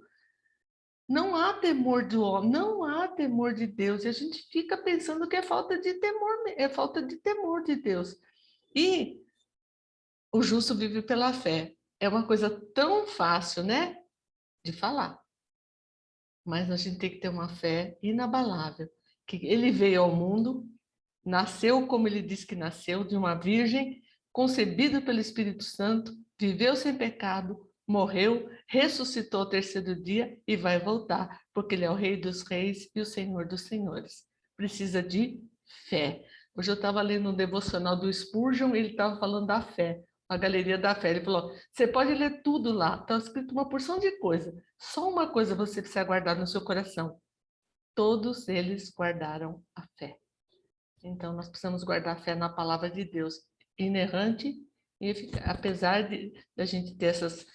Não há temor do homem, não há temor de Deus. E a gente fica pensando que é falta de temor de Deus. E o justo vive pela fé. É uma coisa tão fácil, né, de falar. Mas a gente tem que ter uma fé inabalável, que ele veio ao mundo, nasceu como ele disse que nasceu, de uma virgem, concebido pelo Espírito Santo, viveu sem pecado, morreu, ressuscitou ao 3º dia e vai voltar, porque ele é o Rei dos Reis e o Senhor dos Senhores. Precisa de fé. Hoje eu estava lendo um devocional do Spurgeon e ele estava falando da fé, a galeria da fé. Ele falou, você pode ler tudo lá, está escrito uma porção de coisa. Só uma coisa você precisa guardar no seu coração. Todos eles guardaram a fé. Então, nós precisamos guardar a fé na palavra de Deus, inerrante e eficaz. Apesar de a gente ter essas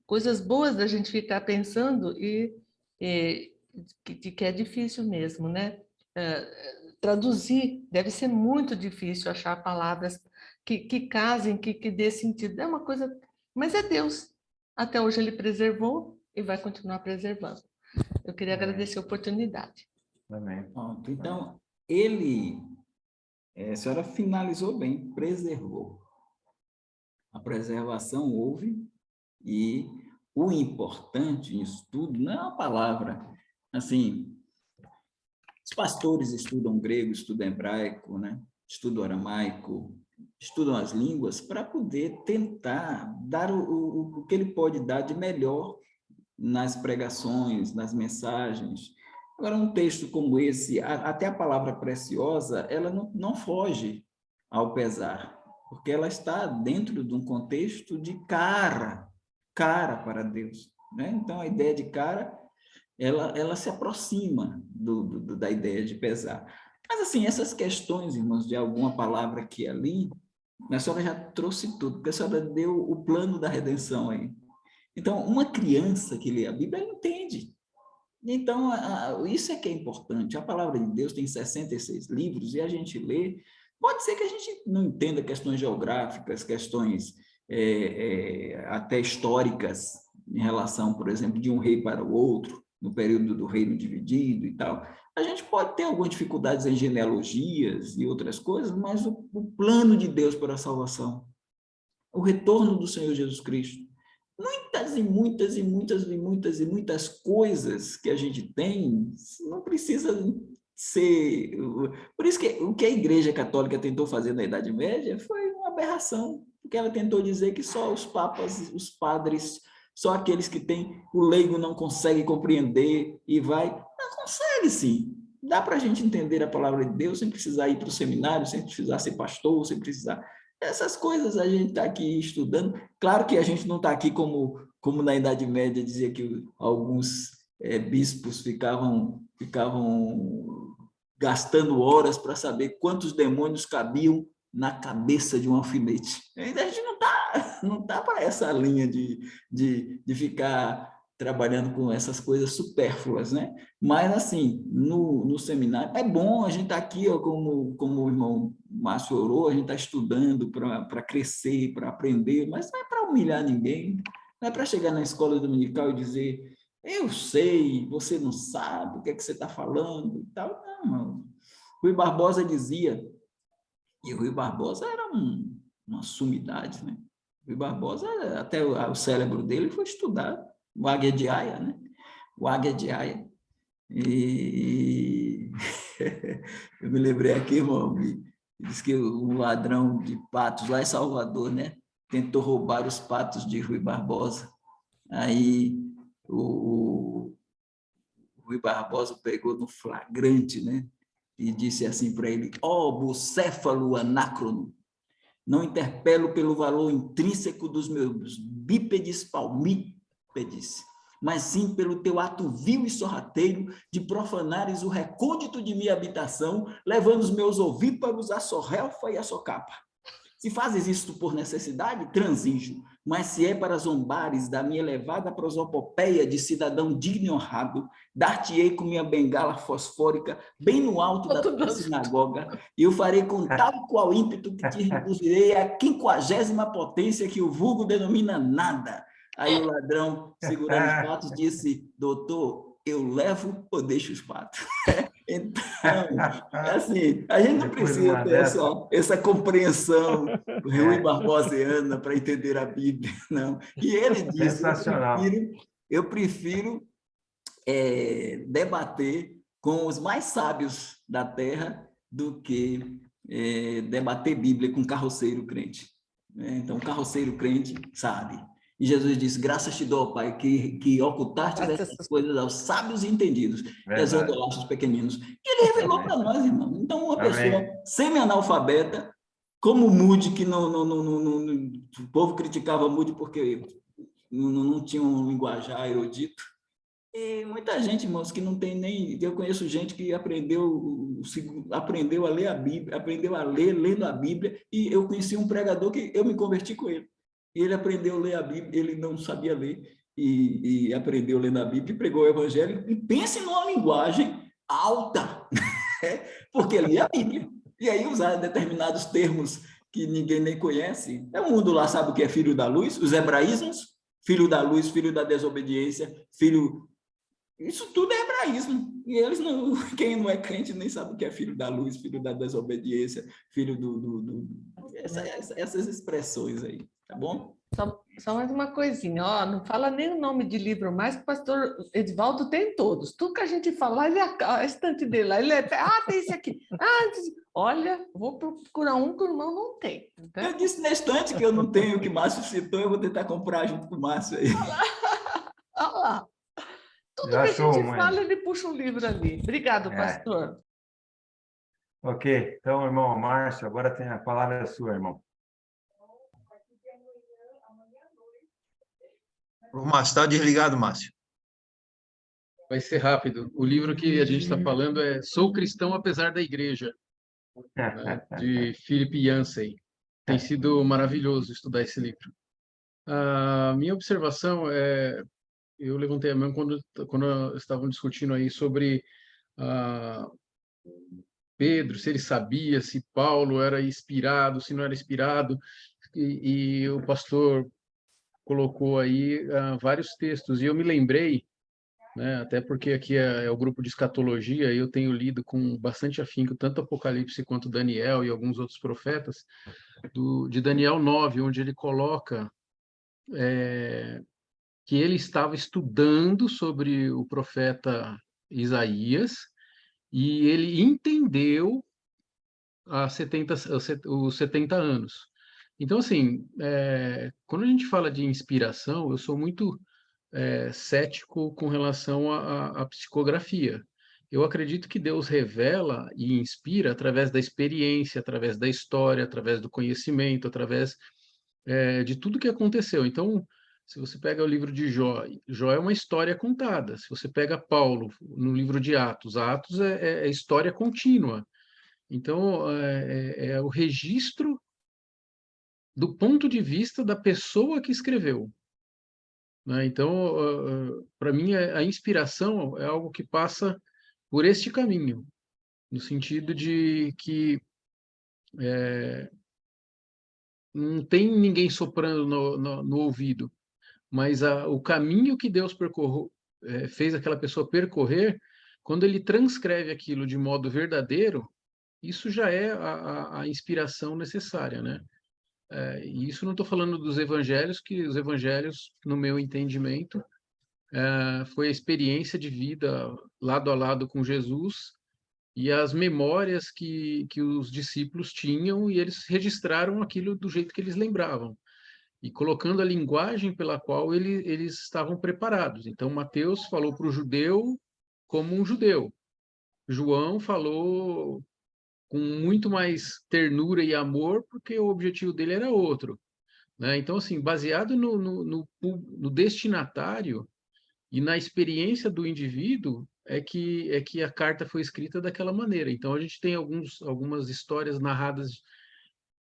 coisas boas da gente ficar pensando que é difícil mesmo, né? Traduzir deve ser muito difícil achar palavras que casem, que dê sentido. É uma coisa, mas é Deus. Até hoje ele preservou e vai continuar preservando. Eu queria agradecer a oportunidade.
Amém.
Pronto. Então, a senhora finalizou bem, preservou. A preservação houve e o importante nisso tudo não é a palavra. Assim, os pastores estudam grego, estudam hebraico, né? Estudam aramaico, estudam as línguas para poder tentar dar o que ele pode dar de melhor nas pregações, nas mensagens. Agora, um texto como esse, até a palavra preciosa, ela não foge ao pesar, porque ela está dentro de um contexto de cara para Deus, né? Então, a ideia de cara, ela se aproxima da ideia de pesar. Mas, assim, essas questões, irmãos, de alguma palavra aqui e ali, A senhora já trouxe tudo, porque a senhora deu o plano da redenção aí. Então, uma criança que lê a Bíblia, ela entende. Então, isso é que é importante. A palavra de Deus tem 66 livros e a gente lê. Pode ser que a gente não entenda questões geográficas, questões até históricas, em relação, por exemplo, de um rei para o outro, no período do reino dividido e tal. A gente pode ter algumas dificuldades em genealogias e outras coisas, mas o plano de Deus para a salvação, o retorno do Senhor Jesus Cristo, muitas e muitas e muitas e muitas e muitas coisas que a gente tem, não precisa ser... Por isso que o que a Igreja Católica tentou fazer na Idade Média foi uma aberração, porque ela tentou dizer que só os papas, os padres, só aqueles que têm, o leigo não consegue compreender e vai... Não consegue, sim. Dá para a gente entender a palavra de Deus sem precisar ir para o seminário, sem precisar ser pastor, sem precisar... Essas coisas a gente está aqui estudando. Claro que a gente não está aqui como na Idade Média dizia que alguns bispos ficavam gastando horas para saber quantos demônios cabiam na cabeça de um alfinete. A gente não tá para essa linha de ficar trabalhando com essas coisas supérfluas, né? Mas, assim, no seminário, é bom, a gente está aqui, ó, como o irmão Márcio orou, a gente está estudando para crescer, para aprender, mas não é para humilhar ninguém, não é para chegar na escola dominical e dizer, eu sei, você não sabe o que é que você está falando e tal. Não, mano. Rui Barbosa dizia, e o Rui Barbosa era uma sumidade, né? Rui Barbosa, até o cérebro dele foi estudado, o Águia de Aia, né? O Águia de Aia. E eu me lembrei aqui, irmão, diz que um ladrão de patos lá em Salvador, né? Tentou roubar os patos de Rui Barbosa. Aí o Rui Barbosa pegou no flagrante, né? E disse assim para ele, bucéfalo anacrono, não interpelo pelo valor intrínseco dos meus bípedes palmípedes, mas sim pelo teu ato vil e sorrateiro de profanares o recôndito de minha habitação, levando os meus ovíparos à sorrelfa e à socapa. Se fazes isto por necessidade, transijo, mas se é para zombares da minha elevada prosopopeia de cidadão digno e honrado, dar-te-ei com minha bengala fosfórica bem no alto da tua sinagoga, e eu farei com tal qual ímpeto que te reduzirei à 50ª potência que o vulgo denomina nada. Aí o ladrão, segurando os patos, disse, doutor, eu levo ou deixo os patos? Então, assim, a gente não precisa ter essa compreensão Rui Barbosiana para entender a Bíblia, não. E ele disse, eu prefiro debater com os mais sábios da terra do que debater Bíblia com carroceiro crente. Então, carroceiro crente sabe. E Jesus disse, graças te dou, Pai, que ocultaste essas coisas aos sábios e entendidos, e exondolaste os pequeninos. E ele revelou para nós, irmão. Então, uma pessoa semi-analfabeta, como Moody, que o povo criticava Moody porque não tinha um linguajar erudito, e muita gente, irmãos, que não tem nem... Eu conheço gente que aprendeu a ler a Bíblia, aprendeu a ler lendo a Bíblia, e eu conheci um pregador que eu me converti com ele. Ele aprendeu a ler a Bíblia, ele não sabia ler, e aprendeu lendo a Bíblia, e pregou o Evangelho, e pense numa linguagem alta, porque lia a Bíblia. E aí usar determinados termos que ninguém nem conhece. O mundo lá sabe o que é filho da luz, os hebraísmos, filho da luz, filho da desobediência, filho... Isso tudo é hebraísmo. E eles não... Quem não é crente nem sabe o que é filho da luz, filho da desobediência, filho essas expressões aí. Tá bom?
Só mais uma coisinha, ó, não fala nem o nome de livro mais, que o pastor Edivaldo tem todos. Tudo que a gente falar, a estante dele lá, tem esse aqui. Olha, vou procurar um que o irmão não tem. Tá?
Eu disse na estante que eu não tenho, que o Márcio citou, eu vou tentar comprar junto com o Márcio aí.
Olha lá. Tudo que a gente fala, ele puxa um livro ali. Obrigado, pastor.
Ok, então, irmão Márcio, agora tem a palavra sua, irmão.
Márcio, está desligado, Márcio.
Vai ser rápido. O livro que a gente está falando é Sou Cristão Apesar da Igreja, né, de Philip Yancey. Tem sido maravilhoso estudar esse livro. A minha observação é, eu levantei a mão quando estavam discutindo aí sobre ah, Pedro, se ele sabia se Paulo era inspirado, se não era inspirado, e o pastor colocou aí vários textos, e eu me lembrei, né, até porque aqui é o grupo de escatologia, e eu tenho lido com bastante afinco tanto Apocalipse quanto Daniel e alguns outros profetas, de Daniel 9, onde ele coloca que ele estava estudando sobre o profeta Isaías, e ele entendeu os 70 anos. Então, assim, quando a gente fala de inspiração, eu sou muito cético com relação à psicografia. Eu acredito que Deus revela e inspira através da experiência, através da história, através do conhecimento, através de tudo que aconteceu. Então, se você pega o livro de Jó, Jó é uma história contada. Se você pega Paulo no livro de Atos, Atos é história contínua. Então, é o registro do ponto de vista da pessoa que escreveu, né? Então, para mim, a inspiração é algo que passa por este caminho, no sentido de que não tem ninguém soprando no ouvido, mas o caminho que Deus fez aquela pessoa percorrer, quando ele transcreve aquilo de modo verdadeiro, isso já é a inspiração necessária, né? E isso não estou falando dos evangelhos, que os evangelhos, no meu entendimento, foi a experiência de vida lado a lado com Jesus e as memórias que os discípulos tinham, e eles registraram aquilo do jeito que eles lembravam, e colocando a linguagem pela qual eles estavam preparados. Então, Mateus falou para o judeu como um judeu. João falou com muito mais ternura e amor, porque o objetivo dele era outro, né? Então, assim, baseado no destinatário e na experiência do indivíduo, é que a carta foi escrita daquela maneira. Então, a gente tem algumas histórias narradas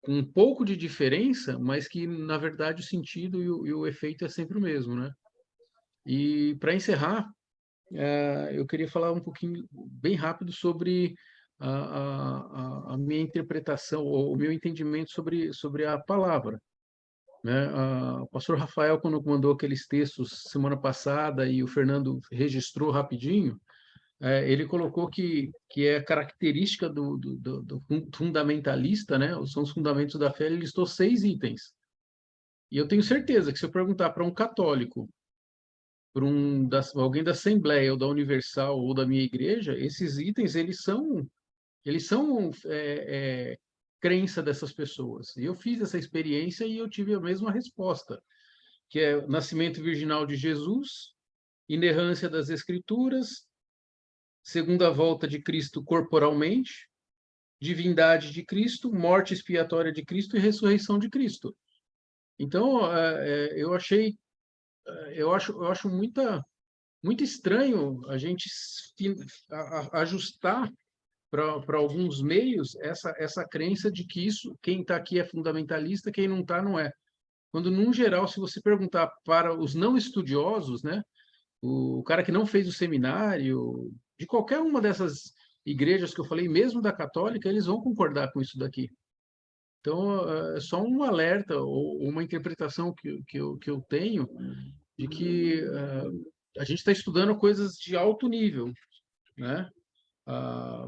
com um pouco de diferença, mas que, na verdade, o sentido e o efeito é sempre o mesmo, né? E, para encerrar, eu queria falar um pouquinho, bem rápido, sobre a minha interpretação, ou o meu entendimento sobre a palavra, né? O pastor Rafael, quando mandou aqueles textos semana passada, e o Fernando registrou rapidinho, ele colocou que é característica do fundamentalista, né? São os fundamentos da fé. Ele listou 6 itens. E eu tenho certeza que, se eu perguntar para um católico, para alguém da Assembleia, ou da Universal, ou da minha igreja, esses itens, eles são crença dessas pessoas. E eu fiz essa experiência e eu tive a mesma resposta, que é o nascimento virginal de Jesus, inerrância das Escrituras, segunda volta de Cristo corporalmente, divindade de Cristo, morte expiatória de Cristo e ressurreição de Cristo. Então, eu acho muito estranho a gente ajustar para alguns meios essa crença de que quem está aqui é fundamentalista, quem não está, não é. Quando, num geral, se você perguntar para os não estudiosos, né, o cara que não fez o seminário, de qualquer uma dessas igrejas que eu falei, mesmo da católica, eles vão concordar com isso daqui. Então, é só um alerta ou uma interpretação que eu tenho de que a gente está estudando coisas de alto nível, né?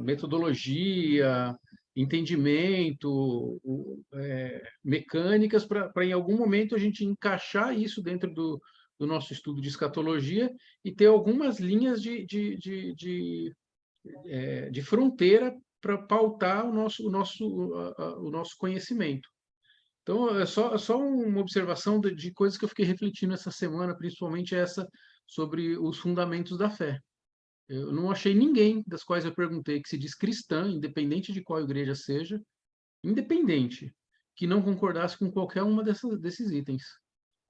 Metodologia, entendimento, mecânicas, para em algum momento a gente encaixar isso dentro do nosso estudo de escatologia e ter algumas linhas de fronteira para pautar o nosso conhecimento. Então, é só uma observação de coisas que eu fiquei refletindo essa semana, principalmente essa sobre os fundamentos da fé. Eu não achei ninguém das quais eu perguntei que se diz cristã, independente de qual igreja seja, independente, que não concordasse com qualquer uma desses itens.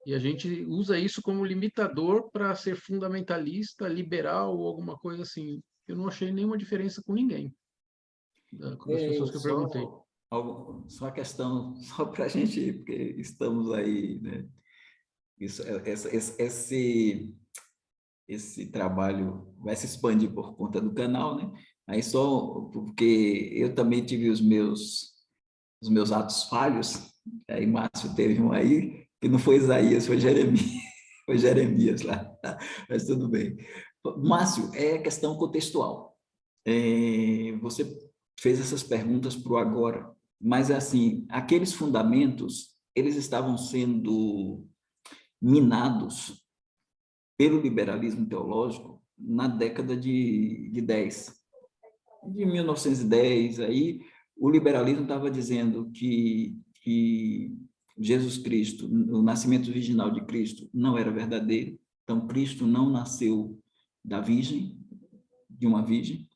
E a gente usa isso como limitador para ser fundamentalista, liberal ou alguma coisa assim. Eu não achei nenhuma diferença com ninguém, com as pessoas que eu perguntei.
Só a questão, só para a gente, porque estamos aí, né? Esse trabalho vai se expandir por conta do canal, né? Aí só porque eu também tive os meus atos falhos, aí Márcio teve um aí, que não foi Isaías, foi Jeremias, foi Jeremias lá, mas tudo bem. Márcio, é questão contextual. Você fez essas perguntas para o agora, mas assim, aqueles fundamentos, eles estavam sendo minados pelo liberalismo teológico na década de 10. De 1910, aí o liberalismo estava dizendo que Jesus Cristo, o nascimento virginal de Cristo, não era verdadeiro. Então, Cristo não nasceu da virgem, de uma virgem,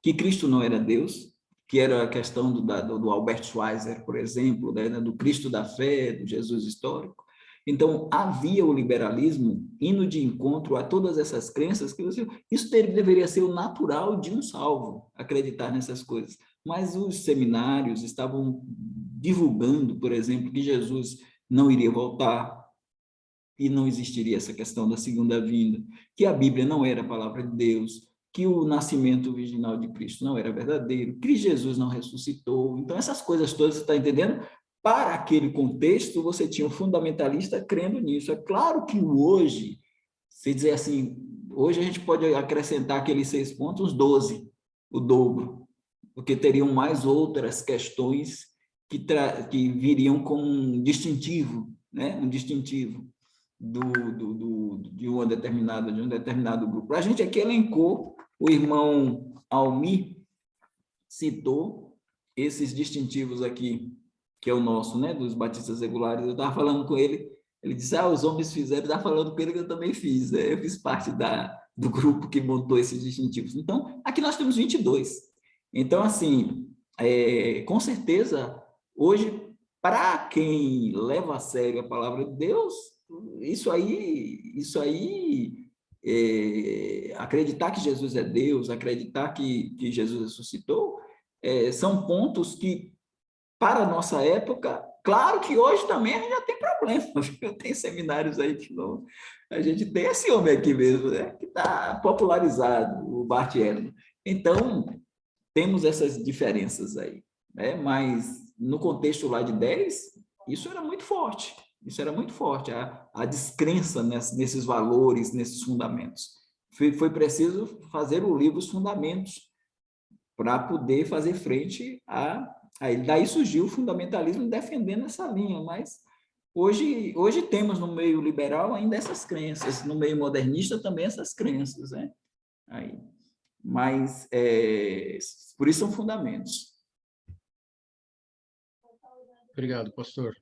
que Cristo não era Deus, que era a questão do Albert Schweitzer, por exemplo, né, do Cristo da fé, do Jesus histórico. Então, havia o liberalismo indo de encontro a todas essas crenças, que isso deveria ser o natural de um salvo, acreditar nessas coisas. Mas os seminários estavam divulgando, por exemplo, que Jesus não iria voltar, e não existiria essa questão da segunda vinda, que a Bíblia não era a palavra de Deus, que o nascimento virginal de Cristo não era verdadeiro, que Jesus não ressuscitou. Então, essas coisas todas, você está entendendo? Para aquele contexto, você tinha um fundamentalista crendo nisso. É claro que hoje, se dizer assim, hoje a gente pode acrescentar aqueles 6 pontos, 12, o dobro, porque teriam mais outras questões que viriam como um distintivo, né? Um distintivo de um determinado grupo. A gente aqui elencou, o irmão Almir citou esses distintivos aqui, que é o nosso, né, dos batistas regulares. Eu estava falando com ele, ele disse, os homens fizeram, estava falando com ele que eu também fiz, né? Eu fiz parte do grupo que montou esses distintivos. Então, aqui nós temos 22. Então, assim, com certeza, hoje, para quem leva a sério a palavra de Deus, isso aí acreditar que Jesus é Deus, acreditar que Jesus ressuscitou, são pontos que, para a nossa época, claro que hoje também a gente já tem problema, tem seminários aí que não... A gente tem esse homem aqui mesmo, né, que está popularizado, o Bart Ehrman. Então, temos essas diferenças aí, né? Mas no contexto lá de 10, isso era muito forte. Isso era muito forte, a descrença nesses valores, nesses fundamentos. Foi preciso fazer o livro Os Fundamentos para poder fazer frente a ele. Daí surgiu o fundamentalismo defendendo essa linha, mas hoje temos no meio liberal ainda essas crenças, no meio modernista também essas crenças, né? Aí. Mas, por isso são fundamentos.
Obrigado, pastor.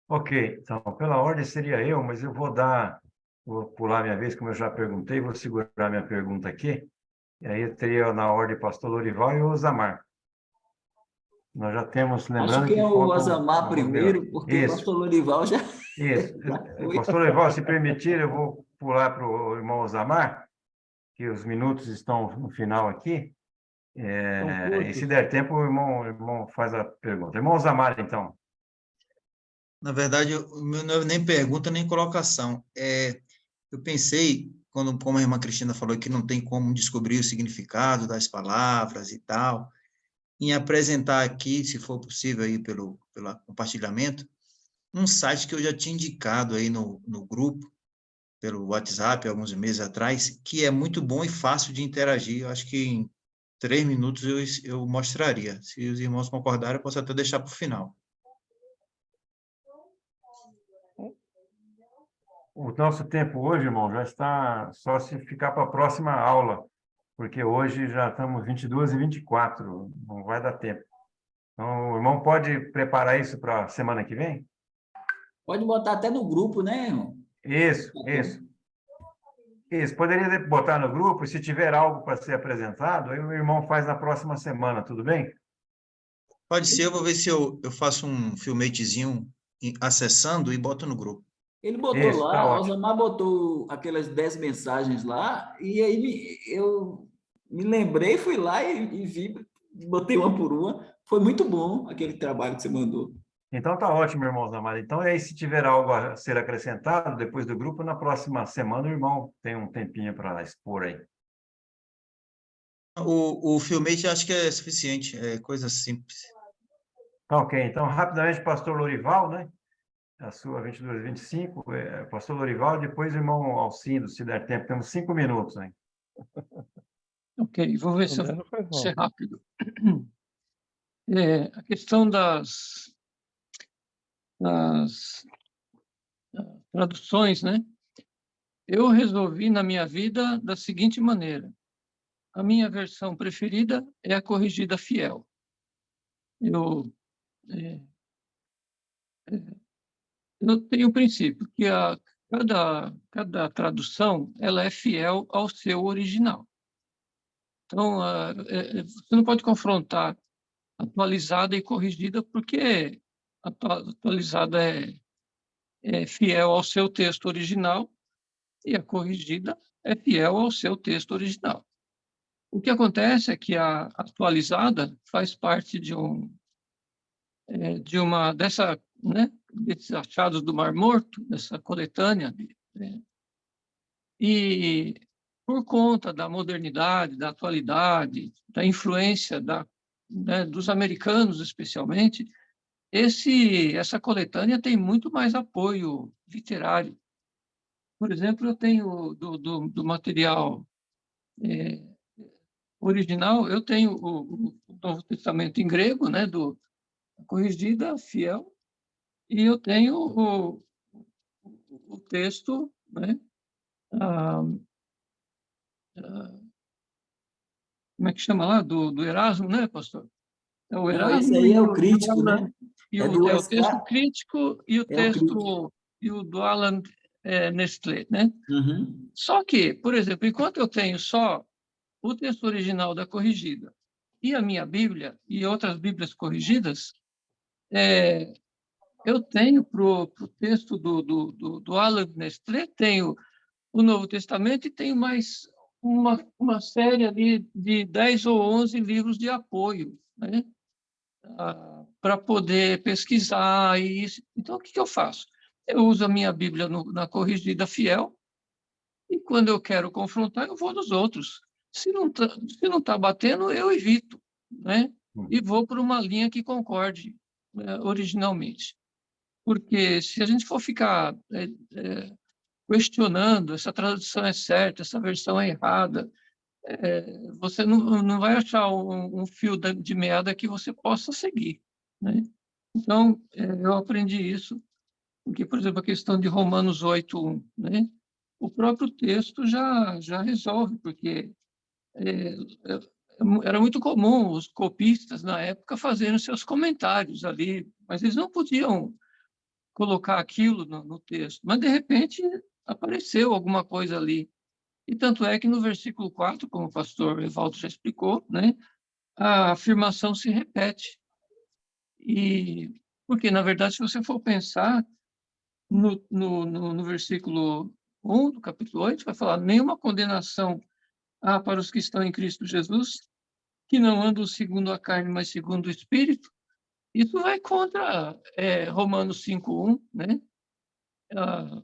Ok, então, pela ordem seria eu, mas eu vou pular minha vez, como eu já perguntei, vou segurar minha pergunta aqui, e aí eu teria na ordem pastor Lorival e o Osamar. Nós já temos, lembrando
Acho que é o
faltam
Osamar primeiro, porque o pastor Lorival já...
Isso.
já foi.
Pastor Lorival, se permitir, eu vou pular para o irmão Osamar, que os minutos estão no final aqui, e se der tempo, o irmão faz a pergunta. Irmão Osamar, então.
Na verdade, o meu não é nem pergunta, nem colocação. Eu pensei, como a irmã Cristina falou, que não tem como descobrir o significado das palavras e tal, em apresentar aqui, se for possível, aí pelo compartilhamento, um site que eu já tinha indicado aí no grupo, pelo WhatsApp, alguns meses atrás, que é muito bom e fácil de interagir. Eu acho que em 3 minutos eu mostraria. Se os irmãos concordarem, eu posso até deixar para o final.
O nosso tempo hoje, irmão, já está só se ficar para a próxima aula, porque hoje já estamos 22h24, não vai dar tempo. Então, o irmão pode preparar isso para a semana que vem?
Pode botar até no grupo, né, irmão?
Isso. Isso, poderia botar no grupo, e se tiver algo para ser apresentado, aí o irmão faz na próxima semana, tudo bem?
Pode ser, eu vou ver se eu faço um filmetezinho acessando e boto no gruro.
Ele botou
Isso,
lá,
tá
o
ótimo.
Osamar botou aquelas 10 mensagens lá, e aí eu me lembrei, fui lá e vi botei uma por uma. Foi muito bom aquele trabalho que você mandou.
Então tá ótimo, irmãos amados. Então, aí, se tiver algo a ser acrescentado depois do grupo, na próxima semana o irmão tem um tempinho para expor aí.
O Filmate acho que é suficiente, é coisa simples.
Tá ok. Então, rapidamente, pastor Lorival, né? A sua 22, 25, pastor Lorival, depois o irmão Alcindo, se der tempo. Temos 5 minutos, né?
Ok, vou ver se eu
André não faz
vou ser
mal.
rápido. A questão das traduções, né? Eu resolvi na minha vida da seguinte maneira: a minha versão preferida é a corrigida fiel. Eu, é, eu tenho o princípio que cada tradução ela é fiel ao seu original. Então, você não pode confrontar atualizada e corrigida, porque a atualizada é fiel ao seu texto original e a corrigida é fiel ao seu texto original. O que acontece é que a atualizada faz parte desses achados do Mar Morto, dessa coletânea, né? E por conta da modernidade, da atualidade, da influência dos americanos, especialmente, essa coletânea tem muito mais apoio literário. Por exemplo, eu tenho do material original, eu tenho o Novo Testamento em grego, né, corrigida, fiel, e eu tenho o texto, né, ah, como é que chama lá, do Erasmo, né, pastor? É o
Não, esse
Erasmo
aí é o crítico,
Alan,
né? É do
o texto
Oscar,
crítico e o
é o crítico.
texto e o do Alan Nestlé, né?
Uhum.
Só que, por exemplo, enquanto eu tenho só o texto original da corrigida e a minha Bíblia e outras Bíblias corrigidas, eu tenho para o texto do Alan Nestlé, tenho o Novo Testamento e tenho mais uma série ali de 10 ou 11 livros de apoio, né? Para poder pesquisar isso. Então, o que eu faço? Eu uso a minha Bíblia na corrigida fiel e, quando eu quero confrontar, eu vou nos outros. Se não tá batendo, eu evito, né? E vou por uma linha que concorde, originalmente. Porque se a gente for ficar questionando, essa tradução é certa, essa versão é errada, você não vai achar um fio de meada que você possa seguir, né? Então, eu aprendi isso, porque, por exemplo, a questão de Romanos 8:1, né? O próprio texto já resolve, porque era muito comum os copistas, na época, fazerem seus comentários ali, mas eles não podiam colocar aquilo no texto. Mas, de repente, apareceu alguma coisa ali. E tanto é que no versículo 4, como o pastor Evaldo já explicou, né, a afirmação se repete. Porque, na verdade, se você for pensar no versículo 1 do capítulo 8, vai falar: nenhuma condenação há para os que estão em Cristo Jesus, que não andam segundo a carne, mas segundo o Espírito. Isso vai contra Romanos 5:1, né? Ah,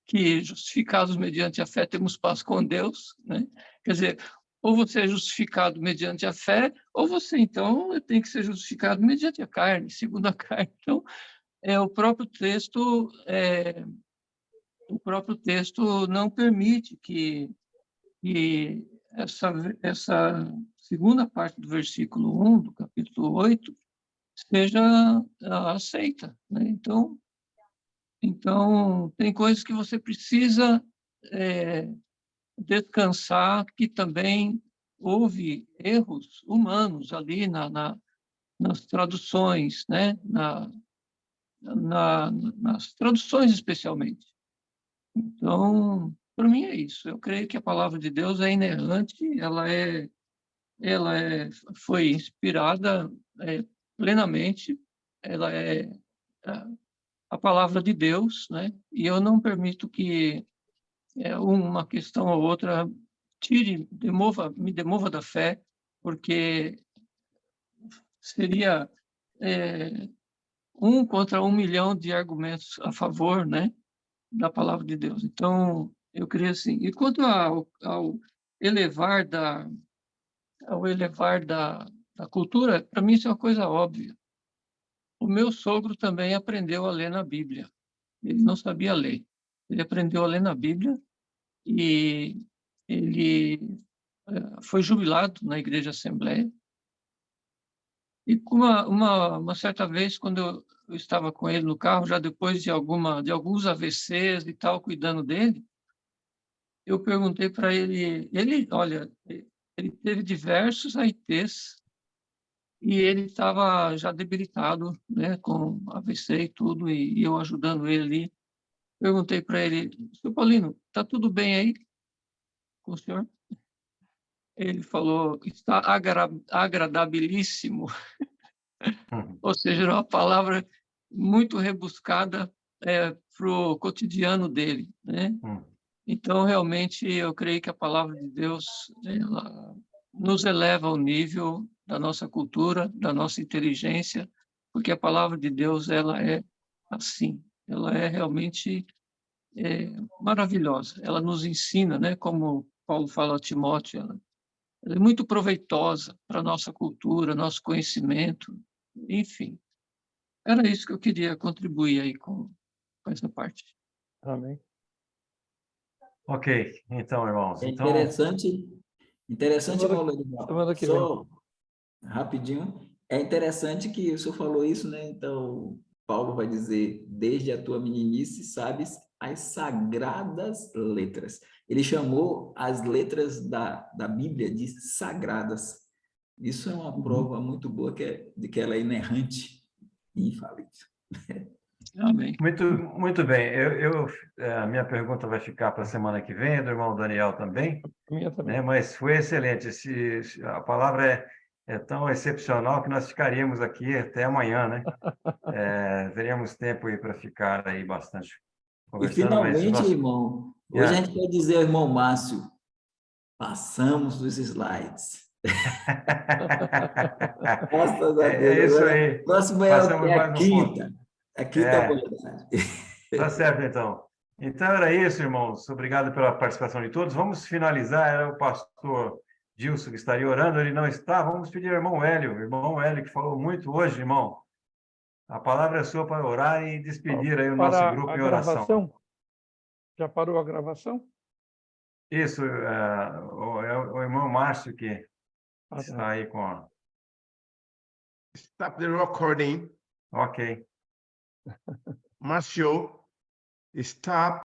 que justificados mediante a fé temos paz com Deus, né? Quer dizer, ou você é justificado mediante a fé, ou você, então, tem que ser justificado mediante a carne, segundo a carne. Então, o próprio texto não permite que essa segunda parte do versículo 1 do capítulo 8 seja aceita, né? Então, tem coisas que você precisa descansar, que também houve erros humanos ali nas traduções, né? Nas traduções, especialmente. Então, para mim é isso. Eu creio que a palavra de Deus é inerrante, foi inspirada plenamente, ela é a palavra de Deus, né? E eu não permito que uma questão ou outra me demova da fé, porque seria 1 contra 1 milhão de argumentos a favor, né, da palavra de Deus. Então, eu creio assim. E quanto ao elevar da cultura, para mim isso é uma coisa óbvia. O meu sogro também aprendeu a ler na Bíblia. Ele não sabia ler. Ele aprendeu a ler na Bíblia e ele foi jubilado na Igreja Assembleia. E uma certa vez, quando eu estava com ele no carro, já depois de alguns AVCs e tal, cuidando dele, eu perguntei para ele, olha, ele teve diversos AITs e ele estava já debilitado, né, com AVC e tudo, e eu ajudando ele ali. Perguntei para ele, seu Paulino, está tudo bem aí com o senhor? Ele falou, está agradabilíssimo. Ou seja, era uma palavra muito rebuscada para o cotidiano dele, né? Então, realmente, eu creio que a palavra de Deus ela nos eleva ao nível da nossa cultura, da nossa inteligência, porque a palavra de Deus ela é assim, ela é realmente maravilhosa. Ela nos ensina, né? Como Paulo fala a Timóteo, ela é muito proveitosa para a nossa cultura, nosso conhecimento, enfim. Era isso que eu queria contribuir aí com essa parte.
Amém.
Ok, então, irmãos.
É
Então,
interessante, Paulo,
semana que vem.
só rapidinho, é interessante que o senhor falou isso, né? Então, Paulo vai dizer, desde a tua meninice sabes as sagradas letras. Ele chamou as letras da Bíblia de sagradas. Isso é uma prova muito boa de que ela é inerrante e infalível.
Amém.
muito bem. A minha pergunta vai ficar para a semana que vem, do irmão Daniel também,
A minha também.
né? Mas foi excelente. A palavra é tão excepcional que nós ficaríamos aqui até amanhã, né? Teríamos tempo aí para ficar aí bastante
E
conversando, mas
finalmente,
nós...
irmão, hoje a gente pode dizer ao irmão Márcio, passamos dos slides. Graças a Deus.
É isso
Agora,
aí.
próximo é
Passamos
a
mais um ponto.
quinta. A quinta
É.
abordagem.
Tá certo, então. Então, era isso, irmãos. Obrigado pela participação de todos. Vamos finalizar. Era o pastor Gilson que estaria orando, ele não está. Vamos pedir ao irmão Hélio, que falou muito hoje, irmão. A palavra é sua para orar e despedir aí o nosso
Para
grupo
a
em oração.
gravação? Já parou a gravação?
Isso, o irmão Márcio que
Ah,
está
tá.
aí com a...
Stop the recording.
Ok.
Márcio, stop